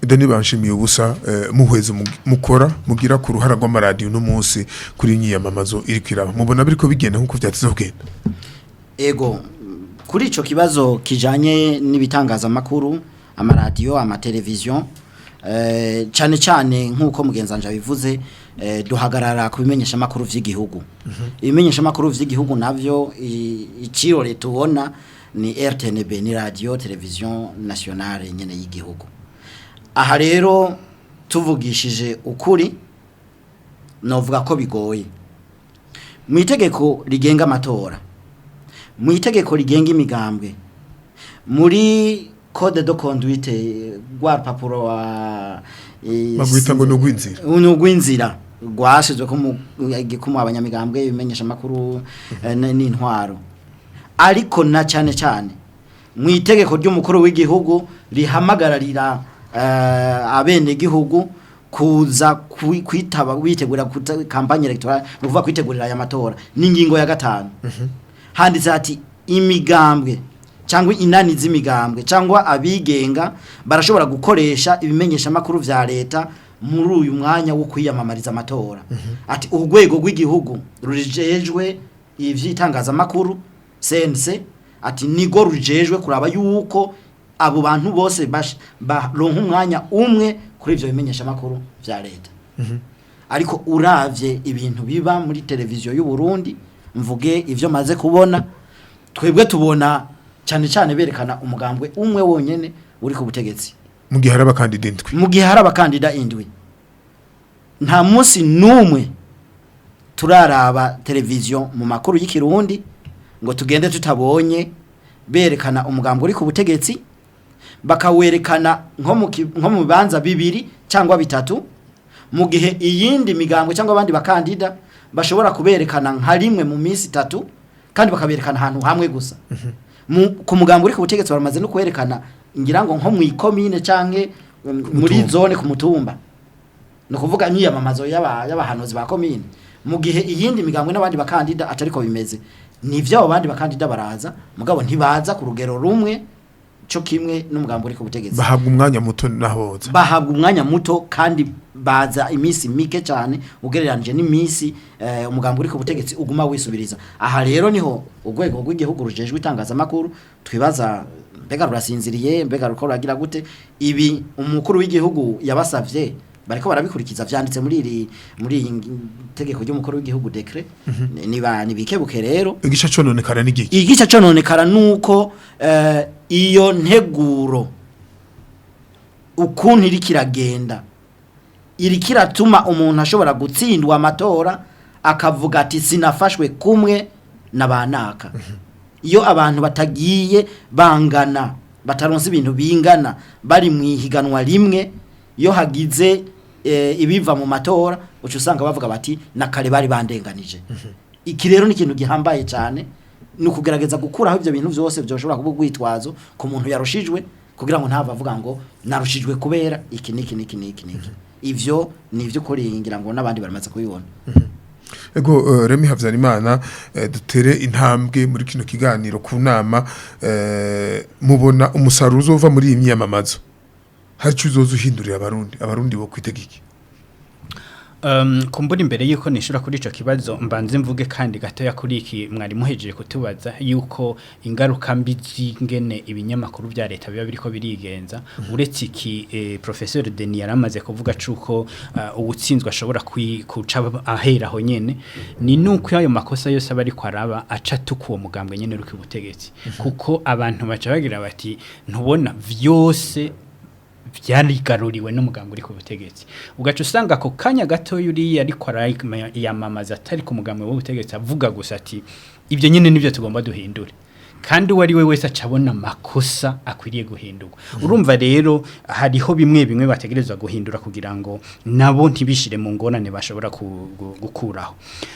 A: Dani banshimiye ubusa muhweze mukora mugira ku ruhara rw'amaradio no munsi kuri nyiyamamazo iri kwiraba mubona biriko bigenda nkuko vyatizo kugenda
B: ego kuri ico kibazo kijanye n'ibitangaza makuru amaradiyo amateleviziyo cyane cyane nk'uko mugenzanje bivuze duhagarara ku bimenyesha makuru vy'igihugu ibimenyesha makuru vy'igihugu navyo iciro tubona ni RTNB, ni radio television nationale nyene y'igihugu. Aha rero tuvugishije ukuri novuga ko bigoye. Mu itegeko rigenga amatora, mu itegeko rigenga imigambwe, muri code de conduite rwa papuro wa
A: bagwita ngo
B: n'ugwinzira rwashizwe ko abanyamigambwe bimenyesha makuru n'intwaro, ariko na cyane cyane mu itegeko ry'umukuru w'igihugu rihamagararira abene gihugu kuza kwitaba witegura kampanye electorale nuvuga kwitegurira aya matora n'ingingo ya 5 handitse ati imigambwe cyangwa inani z'imigambwe cyangwa abigenga barashobora gukoresha ibimenyesha makuru vya leta muri uyu mwanya wo kwiyamamariza amatora. Ati urwego rw'igihugu rujejwe ivyitangaza makuru CNC ati nigo rujejwe kuraba yuko abo bantu bose baronka umwanya umwe kuri ivyo bimenyesha makuru vya leta. Ariko uravye ibintu biba muri televiziyo y'u Burundi, mvuge ivyo maze kubona, twebwe tubona cyane cyane berekana umugambwe umwe wonyene uri ku butegetsi
A: mu gihe hari abakandida indwi.
B: Mu gihe hari abakandida indwi nta munsi numwe turaraba televiziyo mu makuru y'ikirundi ngo tugende tutabonye berekana umugambwe uri ku butegetsi, bakawerekana nko mu bibanza bibiri cyangwa bitatu, mu gihe iyindi migambwe cyangwa abandi bakandida bashobora kuberekana nka rimwe mu minsi 3 kandi bakaberekana ahantu hamwe gusa. Ku mugambwe uri ku butegetsi baramaze no kwerekana ngira ngo nko mu ikomine canke muri zone ku mutumba, no kuvuga nyiyamamazo y'abahanuzi ba komine, mu gihe iyindi migambwe n'abandi bakandida atariko bimeze. Nivyo abandi bakandida baraza mugabo ntibaza ku rugero rumwe cyo kimwe n'umugambwe uri ku butegetsi.
A: Bahabwa umwanya muto nahoza.
B: Bahabwa umwanya muto kandi baza imisi mike cyane ugereranije n'imisi umugambwe uri ku butegetsi uguma wisubiriza. Aha rero niho urwego rw'igihugu rujejwe itangaza makuru twibaza mbega rurasinziriye, mbega ruko ragira gute. Ibi umukuru w'igihugu yabasavye bariko barabikurikiza vyanditse muri tegeko ry'umukuru w'igihugu decret. Nibikebuke rero
A: igice cononekara n'igiki.
B: Igice cononekara nuko iyo nteguro ukuntu iri kiragenda iri kiratuma umuntu ashobora gutsindwa amatora akavuga ati sinafashwe kumwe nabanaka. Iyo abantu batagiye bangana bataronse ibintu bingana bari mwihiganwa rimwe, iyo hagize ibiva mu matora ucu usanga bavuga bati nakare bari bandenganije. Iki rero ni ikintu gihambaye cyane, ni ukugerageza gukuraho ibyo bintu byose byoshobora kuba gwitwazo ku muntu yarushijwe kugira ngo ntava avuga ngo narushijwe kubera iki niki. Ivyo nivyo kuri ngira ngo nabandi baramaze kubibona.
A: Ego Remy Havyarimana, dutere intambwe muri kino kiganiro ku nama, mubona umusaruro uzova muri iyi myamamazo hari cyo uzoza uhindurira abarundi bo kwitegiki.
C: Kumbura imbere yuko nishura kuri ico kibazo mbanze mvuge kandi gatoya kuri iki mwari muhejeje kutubaza yuko ingaruka mbi zingene ibinyamakuru bya leta biba biriko birigenza. Uretse iki Professeur Denis yaramaze kuvuga cuko ubutsinzwe ashobora kuca ahera ho nyene, ni nuko ayo makosa yose abari kwaraba aca tukuwo mugambwe nyene ruki butegetsi. Kuko abantu baca bagira bati ntubona vyose byarigaruriwe n'umugambwe uri ku butegetsi, ugaca usanga ako kanya gato yuri ariko yamamaza atari ku mugambwe w'ubutegetsi avuga gusa ati ibyo nyine nibyo tugomba duhindure, kandi uwari we wese acabona makosa akwiriye guhindurwa. Urumva rero hariho bimwe bategerezwa guhindura kugira ngo nabo ntibishire mu ngorane bashobora gukuraho.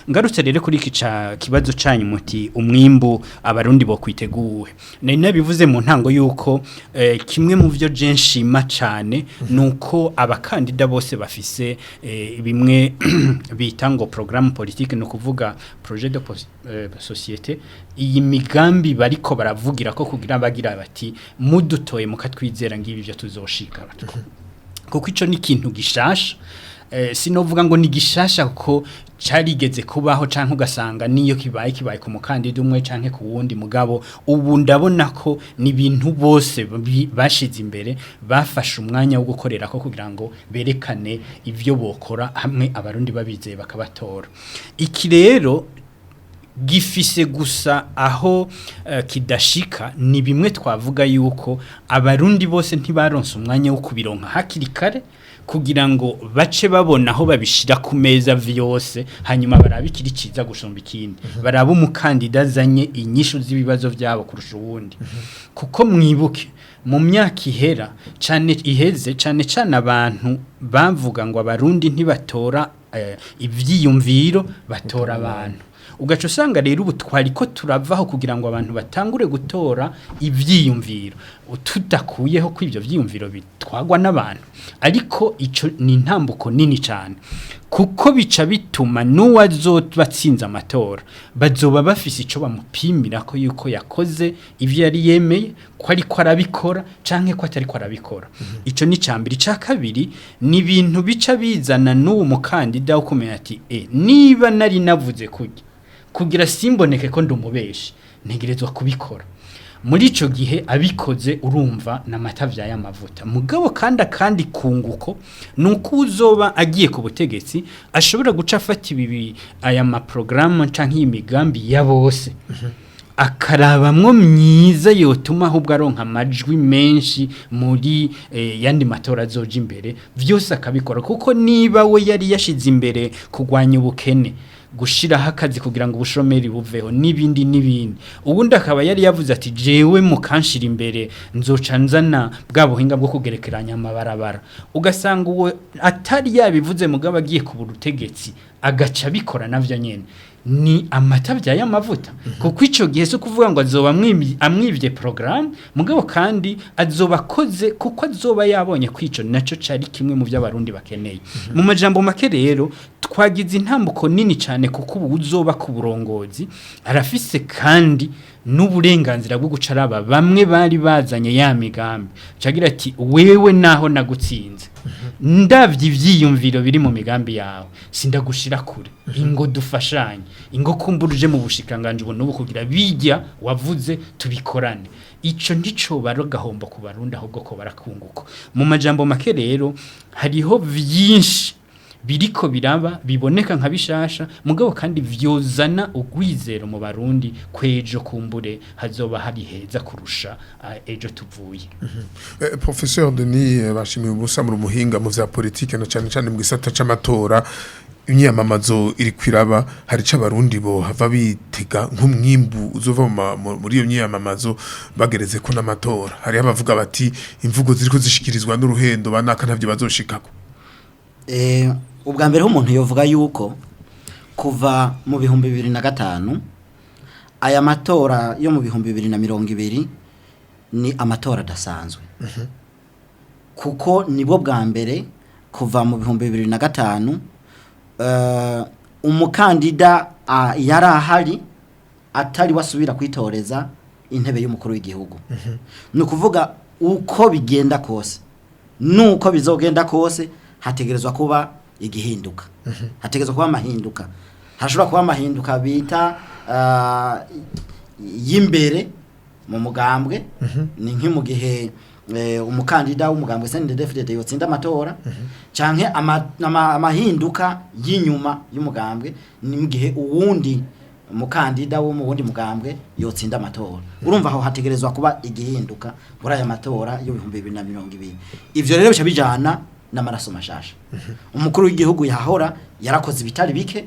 C: Ngarutse rero kuri iki kibazo canyu muti umwimbu abarundi bo kwiteguwe, nabivuze mu ntango yuko kimwe mu byo je nshima cane nuko abakandida bose bafise bimwe bita ngo programme politique, no kuvuga projet de société. Iyi migambi bariko baravugira ko kugira bagira bati mudutoye mukatwizera ngibi byo tuzoshika. Kuko ico ni kintu gishasha, sinovuga ngo ni gishasha ko carigeze kubaho canke ugasanga niyo kibaye ku mukandida umwe canke ku wundi, mugabo ubu ndabona ko ni bintu bose bashize imbere bafashe umwanya wo gukorera ko kugira ngo berekane ivyo bokora hamwe abarundi babizeye bakabatora. Iki rero gifise gusa aho kidashika ni bimwe twavuga yuko abarundi bose ntibaronse umwanya wo kubironka hakiri kare kugira ngo bace babona aho babishira ku meza vyose hanyuma barabikira iciza gusumba ikindi baraba umukandida azanye inyishu z'ibibazo byabo kurusha uwundi kuko mwibuke mu myaka iheze cyane abantu bavuga ngo abarundi ntibatora ivyiyumviro batora abantu ugaca usanga rero ubu twariko turavaho kugira ngo abantu batangure gutora ivyiyumviro tudakuyeho ko ivyo vyiyumviro bitwagwa n'abantu ariko ico ni intambuko nini cyane kuko bica bituma n'uwazobatsinze amatora bazoba bafise ico bamupimira ko yuko yakoze ivyo yari yemeye ko ariko arabikora canke ko atari ko arabikora ico ni cambiri ca kabiri ni ibintu bica bizana n'uwo mukandida wo kumenya ati niba nari navuze kugira simboneke ko ndumubeshi ntegerezwa kubikora muri ico gihe abikoze urumva namatavya y'amavuta mugabo kandi kunguko nuko uzoba agiye ku butegetsi ashobora guca afata ibi aya ma programme canke imigambi ya bose akarabamwo myiza yotuma ahubwo aronka amajwi menshi muri yandi matora azoja imbere vyose akabikora kuko niba we yari yashize imbere kugwanya ubukene gushiraho akazi kugira ngo ubushomeri buveho n'ibindi ubundi akaba yari yavuze ati jewe mukanshira imbere nzoca nzana bwa buhinga bwo kugerekeranya amabarabara ugasanga uwo atari yabivuze mugabo agiye ku butegetsi agaca bikora navyo nyene ni amatavya y'amavuta kuko ico gihe so kuvuga ngo azoba amwivye program mugabo kandi azoba koze kuko azoba yabonye kwico naco cari kimwe mu by'abarundi bakeneye mu majambo make rero twagize intambuko nini cyane kuko ubu uzoba ku burongozi arafise kandi n'uburenganzira bwo gucaraba bamwe bari bazanye ya migambi cagira ati wewe naho nagutsinze ndavye ivyiyumviro biri mu migambi yawe sindagushira kure ingo dufashanye ingo kumburuje mu bushikanganje ubu nubu kugira bijya wavuze tubikorane ico ndico barogahomba ku barundi ahubwo ko barakunguko mu majambo make rero hariho vyinshi biriko biraba biboneka nka bishasha mugabo kandi vyozana ugwizero mu barundi kwejo kumbure hazoba hari heza kurusha ejo tuvuye
A: Professeur Denis bashimiye ubusa mu muhinga mu vya politique no cyane mu gisata c'amatora imyamamazo iri kwiraba hari c'abarundi bo hava bitega nk'umwimbu uzova muri iyo myamamazo bagereze ko n'amatora hari abavuga bati imvugo ziriko zishikirizwa n'uruhendo banaka ntavyo bazoshikako
B: ubwa mbere umuntu yovuga yuko kuva mu 2005 aya matora yo mu 2020 ni amatora dasanzwe kuko nibo bwa mbere kuva mu 2005 umukandida yari ahari atari wasubira kwitoreza intebe y'umukuru w'igihugu ni ukuvuga uko bigenda kose nuko bizogenda kose hategerezwa kuba igihinduka hategerezwa kuba amahinduka hashobora kuba amahinduka bita y'imbere mu mugambwe ni nk'imu gihe umukandida w'umugambwe CNDD-FDD yotsinda amatora canke amahinduka y'inyuma y'umugambwe ni mu gihe uwundi umukandida wo mu wundi mugambwe yotsinda amatora urumva aho hategerezwa kuba igihinduka muri aya matora yo 2020 ivyo rero bica bijana n'amaraso mashasha umukuru w'igihugu yahora yarakoze ibitari bike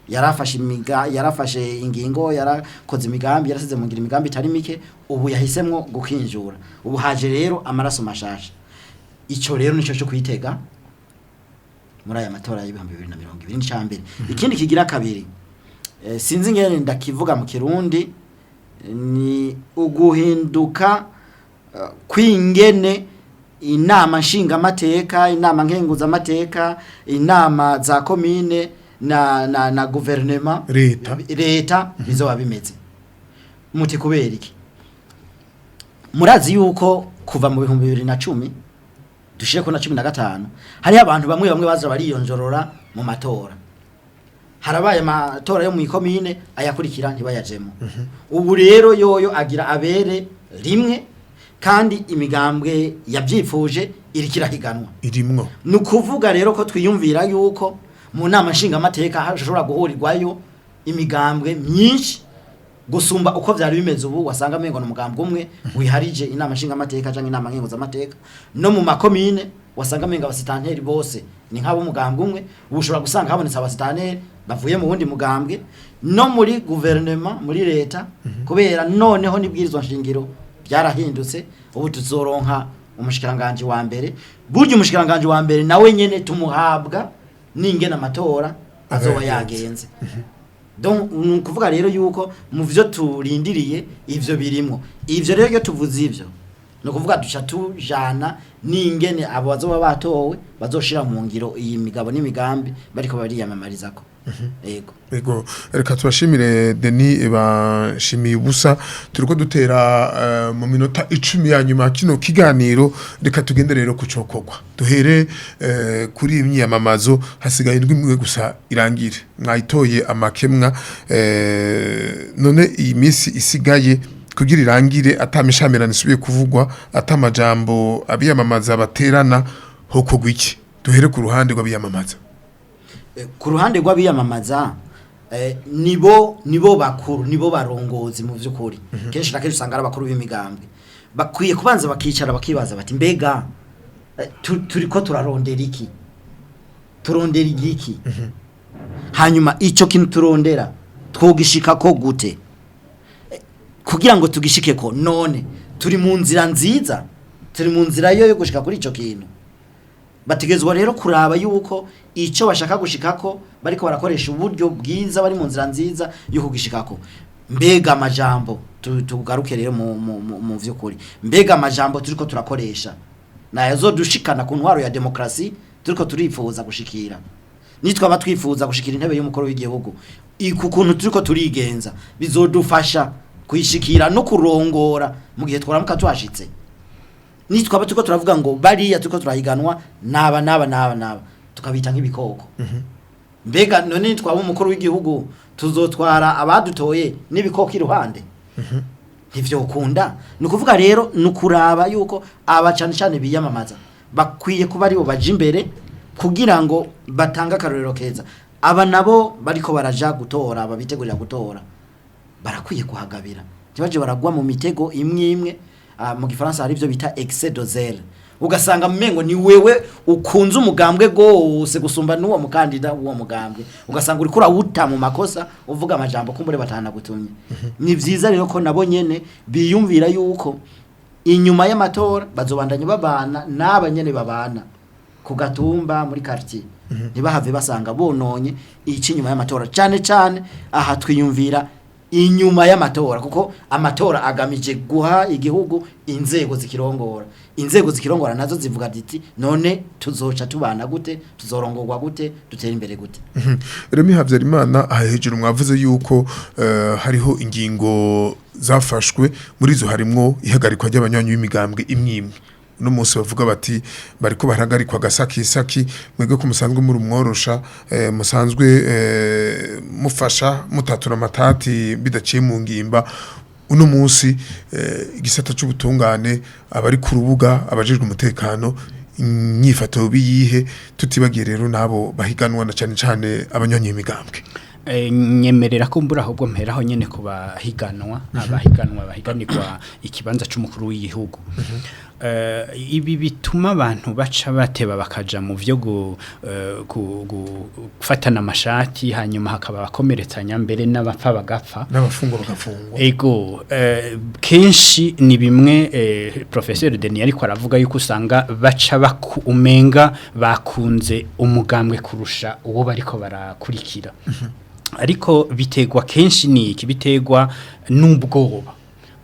B: yarafashe ingingo yarakoze imigambi yarasize mu ngira imigambi itari mike ubu yahisemwo gukinjura ubu haje rero amaraso mashasha ico rero nico cyo kwitega muri aya matora ya 2020 n'icambere ikindi kigira kabiri sinzi ngene ndakivuga mu kirundi ni uguhinduka kwingene inama nshingamateka inama nkenguzamateka inama za komine na guverinema leta bizoba bimeze muti kubera iki murazi yuko kuva mu 2010 dushire ko na 15 hari abantu bamwe baza bariyonjorora mu matora harabaye amatora yo mu ikomine ayakurikira ntibayajemo ubu rero yoyo agira abere rimwe kandi imigambwe yabyifuje irikirahiganwa
A: irimwo
B: nukuvuga rero ko twiyumvira yuko mu nama nshinga amateka hashobora guhurirwayo imigambwe myinshi gusumba uko vyari bimeze ubu wasanga mengo no mugambwe umwe wiharije inama nshinga amateka canke inama nkenguza amateka no mu makomine wasanga menga abasitanteri bose ni nk'abo mugambwe umwe ubushobora gusanga habonetse abasitanteri bavuye mu wundi mugambwe no muri guverinoma muri leta kubera noneho nibwirizwa nshingiro byarahindutse ubu tuzoronka umushikiranganje wa mbere buryo umushikiranganje wa mbere nawe nyene tumuhabwa n'ingena amatora azoba yagenze donc kuvuga rero yuko mu vyo turindiriye ivyo birimo ivyo rero tuvuze ivyo no kuvuga duca tujana n'ingene abo bazoba batowe bazoshira mu ngiro iyi migabo n'imigambi bariko bariyamamarizako
A: Ego reka tubashimire Denis bashimiye ubusa turiko dutera mu minota 10 ya nyuma kino kiganiro reka tugende rero kucokogwa duhere kuri imyiyamamazo hasigaye indwi imwe gusa irangire mwayitoye amakemwa none iyi minsi isigaye kugira irangire atamishamirana isubiye kuvugwa atamajambo abiyamamaza baterana hoko gwiki duhere ku ruhande rw'abiyamamaza
B: ku ruhande rw'abiyamamaza nibo bakuru nibo barongozi mu vy'ukuri kenshi na kenshi usanga ari abakuru b'imigambwe bakwiye kubanza bakicara bakibaza bati mbega turiko turarondera iki turondera igiki hanyuma ico kintu turondera twogishika ko gute kugira ngo tugishike ko none turi mu nzira nziza turi mu nzira yo gushika kuri ico kintu bategezwa rero kuraba yuko ico bashaka gushikako bariko barakoresha uburyo bwiza bari mu nzira nziza yo kugishikako mbega amajambo tugaruke rero mu vy'ukuri mbega amajambo turiko turakoresha nayo dushikana ku ntwaro ya demokrasi turiko turifuza gushikira nitwa batwifuza gushikira intebe y'umukuru w'igihugu ku kuntu turiko turigenza bizodufasha kuyishikira no kurongora mu gihe twaramuka twashitse nitwa turiko turavuga ngo bariya turiko turahiganwa naba tukabita nk'ibikoko mbega none nitwa umukuru w'igihugu tuzotwara abadutoye n'ibikoko iruhande ivyo ukunda nukuvuga rero nukuraba yuko abacane biyamamaza bakwiye kuba aribo baje imbere kugira ngo batanga karorero keza aba nabo bariko baraja gutora babitegurira gutora barakwiye kuhagabira tibaje baragwa mu mitego imwe mu gifaransa hari ivyo bita excès de zèle ugasanga mengo ni wewe ukunze umugambwe gose gusumba n'uwo mukandida uwo mugambwe ugasanga uri kura wuta mu makosa uvuga amajambo kumbure batana gutumye ni vyiza rero ko nabo nyene biyumvira yuko inyuma y'amatora bazobandanya babana n'abanyene babana ku gatumba muri quartier ntibahave basanga bononye iki nyuma y'amatora cyane aha twiyumvira inyuma y'amatora kuko amatora agamije guha igihugu inzego zikirongora nazo zivuga diti none tuzoca tubana gute tuzorongorwa gute dutera imbere gute
A: Remi Havyarimana hejuru mwavuze yuko hariho ingingo zafashwe muri zo harimwo ihagarikwa ry'abanywanyi b'imigambwe imwe no munsi bavuga bati bariko barahagarikwa gasaki mwege ko musanzwe muri umworosha musanzwe mufasha mutatura amatati bidaciye mu ngimba uno munsi igisata cy'ubutungane abari ku rubuga abajejwe umutekano inyifato biyihe tutibagiye rero nabo bahiganwa na cyane abanyonyi imigambwe
C: nyemerera ko mbura ahubwo mperaho nyene ku bahiganirwa ikibanza c'umukuru w'igihugu ibi bituma abantu baca bateba bakaja mu vyo gufatana amashati hanyuma hakaba bakomeretsanya mbere n'abapfa bagapfa
A: n'abafungwa bagafungwa
C: ego kenshi ni bimwe professeur Denis ariko aravuga yuko usanga baca umenga bakunze umugambwe kurusha uwo bariko barakurikira ariko bitegwa kenshi niki bitegwa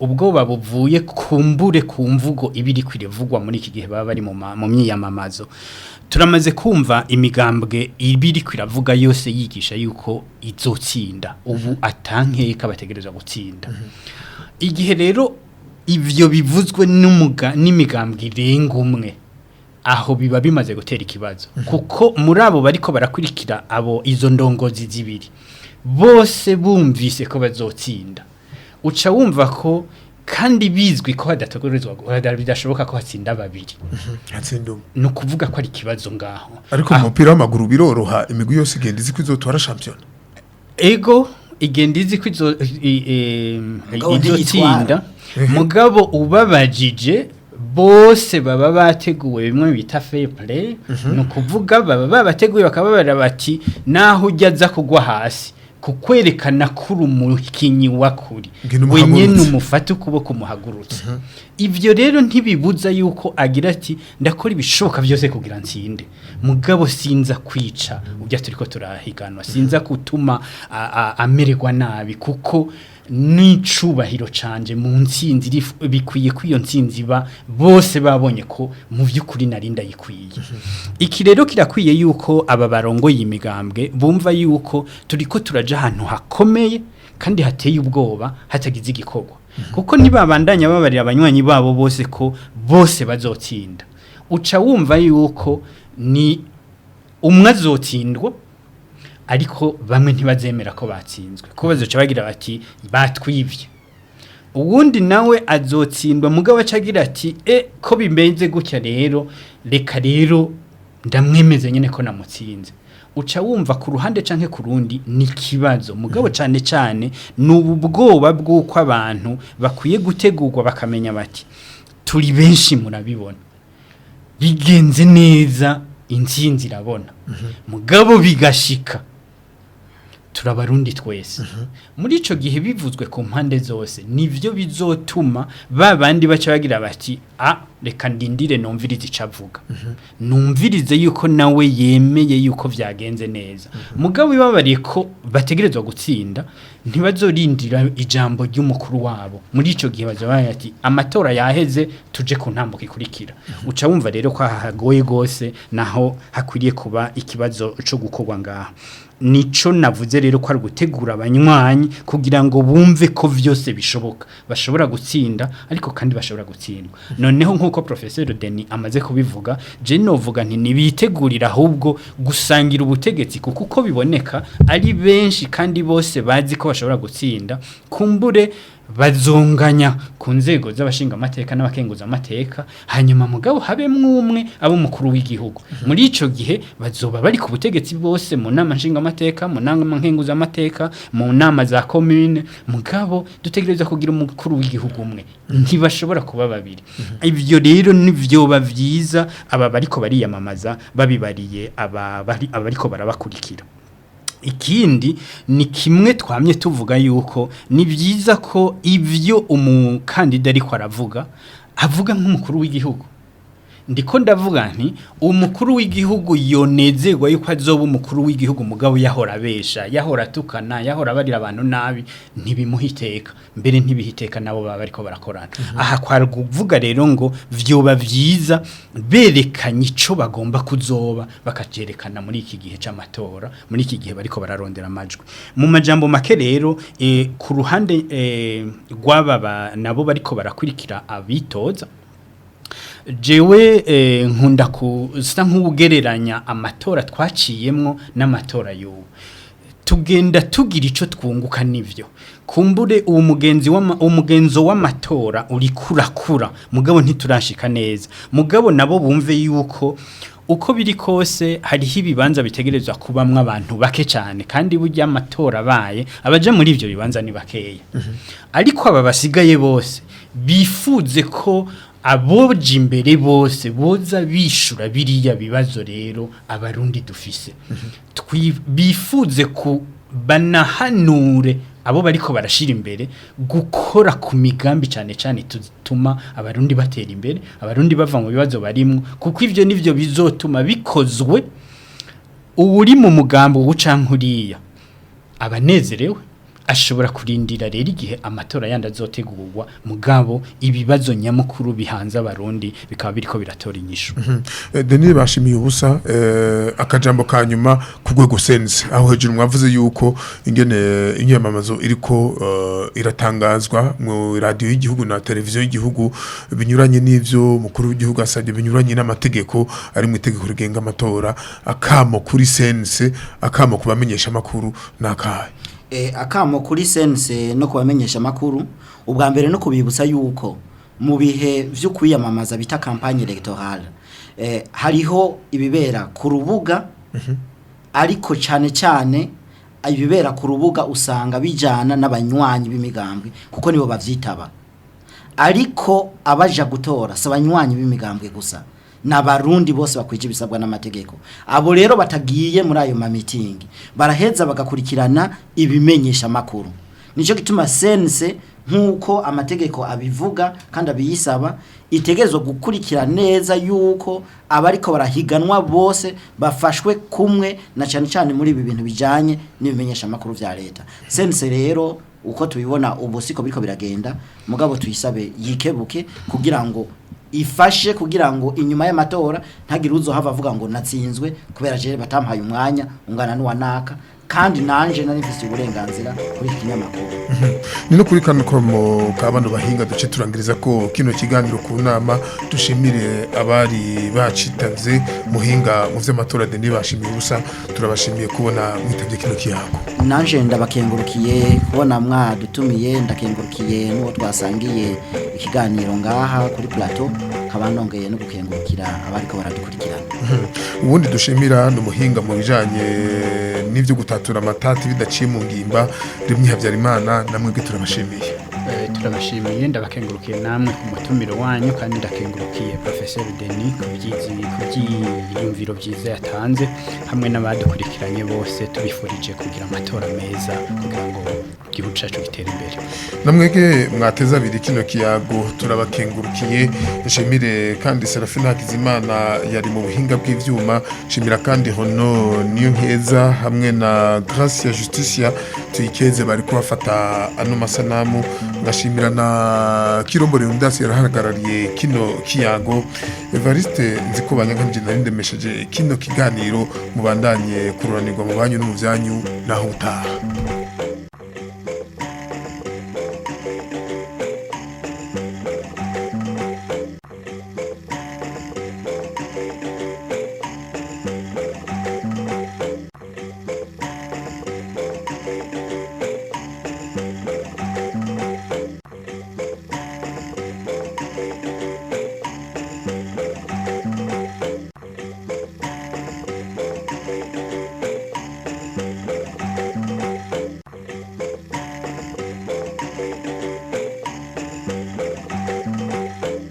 C: ubwoba buvuye kumbure ku mvugo ibiri kwirevugwa muri iki gihe baba bari mu myiyamamazo turamaze kumva imigambwe ibiri kwiravuga yose yigisha yuko izotsinda ubu atankeka bategereza gutsinda igihe rero ivyo bivuzwe n'imigambwe irenga umwe aho biba bimaze gutera ikibazo kuko muri abo bariko barakurikira abo izo ndongozi zibiri bose bumvise ko bazotsinda uca wumva ko kandi bizwi ko hadategerezwa bidashoboka ko hatsinda babiri
A: hatsinda
C: no kuvuga ko ari kibazo ngaho
A: ariko mu mupira w'amaguru biroroha imigwi yose igenda izi kwizotora champion
C: ego igenda izi ko
B: Mugabo
C: izotsinda mugabo ubabajije bose baba bateguwe bimwe bita fair play no kuvuga baba babateguye bakababara bati naho ujya za kugwa hasi kukwerekana kuri umukinyi wakuri wenye numufata ukuboko muhagurutse ivyo rero ntibibuza yuko agira ati ndakora ibishoboka byose kugira nsinde mugabo sinza kwica ujya turiko turahiganwa sinza gutuma amererwa nabi kuko n'icubahiro canje mu ntsinzi bikwiye kwiyo ntsinzi ba bose babonye ko mu by'ukuri narinda yikwiye iki rero kirakwiye yuko aba barongo y'imigambwe bumva yuko turiko turaja ahantu hakomeye kandi hateye ubwoba hatagize igikorwa kuko nibabandanya babarira abanywanyi babo bose ko bose bazotsinda uca wumva yuko ni umwe azotsindwa ariko bamwe ntibazemera ko batsinzwe ko bazoca bagira bati batwivye uwundi nawe azotsindwa mugabo acagira ati ko bimeze gutya rero reka rero ndamwemeze nyene ko namutsinze uca wumva ku ruhande canke ku rundi ni kibazo mugabo cane cane n'ubu bwoba bw'uko abantu bakwiye gutegurwa bakamenya bati turi benshi murabibona bigenze neza intsinzi irabona mugabo bigashika turabarundi twese muri ico gihe bivuzwe ku mpande zose nivyo bizotuma babandi baca bagira bati reka ndindire numvirize icavuga numvirize yuko nawe yemeye yuko vyagenze neza mugabo ibabariye ko bategerezwa gutsinda ntibazorindira ijambo ry'umukuru wabo muri ico gihe bazabaye ati amatora yaheze tuje ku ntambuko ikurikira uca wumva rero ko hagoye gose naho hakwiriye kuba ikibazo co gukorwa ngaha nico navuze rero ko ari gutegura abanywanyi kugira ngo bumve ko vyose bishoboka bashobora gutsinda ariko kandi bashobora gutsindwa noneho nkuko professeur Denis amaze kubivuga je novuga nti nibitegurira ahubwo gusangira ubutegetsi kuko uko biboneka ari benshi kandi bose bazi ko bashobora gutsinda kumbure bazonganya ku nzego z'abashinga amateka n'abakenguza amateka hanyuma mugabo habe mwumwe abo mukuru w'igihugu muri ico gihe bazoba bari ku butegetsi bose mu nama nshinga amateka mu nama nkenguza amateka mu nama za commune mugabo dutegereza kugira umukuru w'igihugu umwe ntibashobora kuba babiri ivyo rero nivyo bavyiza aba bariko bariyamamaza babibariye abariko barabakurikira ikindi ni kimwe twamye tuvuga yuko ni byiza ko ivyo umukandida ariko aravuga avuga nk'umukuru w'igihugu ndiko ndavuga nti umukuru w'igihugu yonezerwa yuko azoba umukuru w'igihugu mugabo yahora besha yahora tukana yahora barira abantu nabi ntibimuhiteka mbere ntibihiteka nabo baba bariko barakorana aha kwa kuvuga rero ngo vyoba vyiza berekanye ico bagomba kuzoba bakajerekana muri iki gihe c'amatora muri iki gihe bariko bararondera amajwi mu majambo make rero ku ruhande rw'aba nabo bariko barakurikira abitoza jewe nkunda kusa nk'ugereranya amatora twaciyemwo n'amatora y'ubu tugenda tugira ico twunguka nivyo kumbure uwo umugenzo w'amatora uri kurakura mugabo ntiturashika neza mugabo nabo bumve yuko uko biri kose hariho ibibanza bitegerezwa kubamwe abantu bake cyane kandi burya amatora baye abaje muri ivyo bibanza ni bakeya ariko aba basigaye bose bifuze ko aboje imbere bose boza bishura biriya bibazo rero abarundi dufise bifuze ku banahanure abo bariko barashira imbere gukora ku migambi cyane cyane tutuma abarundi batera imbere abarundi bava mu bibazo barimo kuko ivyo nivyo bizotuma bikozwe uri mu mugambo w'ucankuriya abanezerewe ashobora kurindira rero igihe amatora yandi azotegurwa mugabo ibibazo nyamukuru bihanze abarundi bikaba biriko biratora inyishu
A: Denis bashimiye ubusa akajambo kanyuma ku rwego sense aho hejuru mwavuze yuko ingene inyamamazo iriko iratangazwa mu radio y'igihugu na televiziyo y'igihugu binyuranye n'ivyo mukuru w'igihugu asabye binyuranye n'amategeko ari mu itegeko rigenga amatora akamo kuri sense akamo kubamenyesha makuru nakaye
B: akamo kuri sense no kubamenyesha makuru ubwa mbere no kubibutsa yuko mu bihe vyo kwiyamamaza bita campagne electorale hariho ibibera ku rubuga ariko cyane cyane ibibera ku rubuga usanga bijana n'abanywanyi b'imigambwe kuko nibo bavyitaba ariko abaja gutora sabanywanyi b'imigambwe gusa n'abarundi bose bakwije ibisabwa n'amategeko abo rero batagiye muri ayo meeting baraheza bagakurikirana ibimenyesha makuru nico gituma sense nkuko amategeko abivuga kandi abiyisaba itegerezwa gukurikira neza yuko abariko barahiganwa bose bafashwe kumwe na cyane cyane muri ibi bintu bijanye n'ibimenyesha makuru vya leta sense rero uko tubibona ubusiko biriko biragenda mugabo tuyisabe yikebuke kugira ngo ifashe kugira ngo inyuma y'amatora ntagire uzohava avuga ngo natsinzwe kubera je batampaye umwanya ungana n'uwanaka kandi nanje nari mfise uburenganzira kuri kinyamakuru
A: nino kuri kano ko mu kabano bahinga duce turangiriza ko kino kiganiro ku nama dushimire abari bacitavye muhinga mu vy'amatora de nibashimiye ubusa turabashimiye kubona mwitavye kino kiyago
B: nanje ndabakengurukiye kubona mwadutumiye ndakengurukiye n'uwo twasangiye ikiganiro ngaha kuri plateau kabanongeye no gukengurukira abariko baradukurikirana
A: ubundi dushimira no muhinga mu bijanye n'ivyo gutatura amatati bidaciye mu ngimba rimwe Habyarimana namwe turabashimiye
C: turabashimiye ndabakengurukiye namwe ku mutumiro wanyu kandi ndakengurukiye Professeur Denis kubyiyumviro byiza yatanze hamwe n'abadukurikiranye bose tubifurije kugira amatora meza kugira ngo igihugu cyacu gitere imbere
A: namwege mwateza abiri kino kiyago turabakengurukiye nshimire kandi Serafina Hakizimana yari mu buhinga bw'ivyuma nshimira kandi hono niyo nkeza hamwe na Gracia Justicia tuyikeze bari kubafata ano masanamu ngashimira na Kirombore Undasi yarahagarariye kino kiyago Evariste nzikubanya nkanje narindemesheje kino kiganiro mubandanye kururanirwa mu banyu no mu vyanyu naho utaha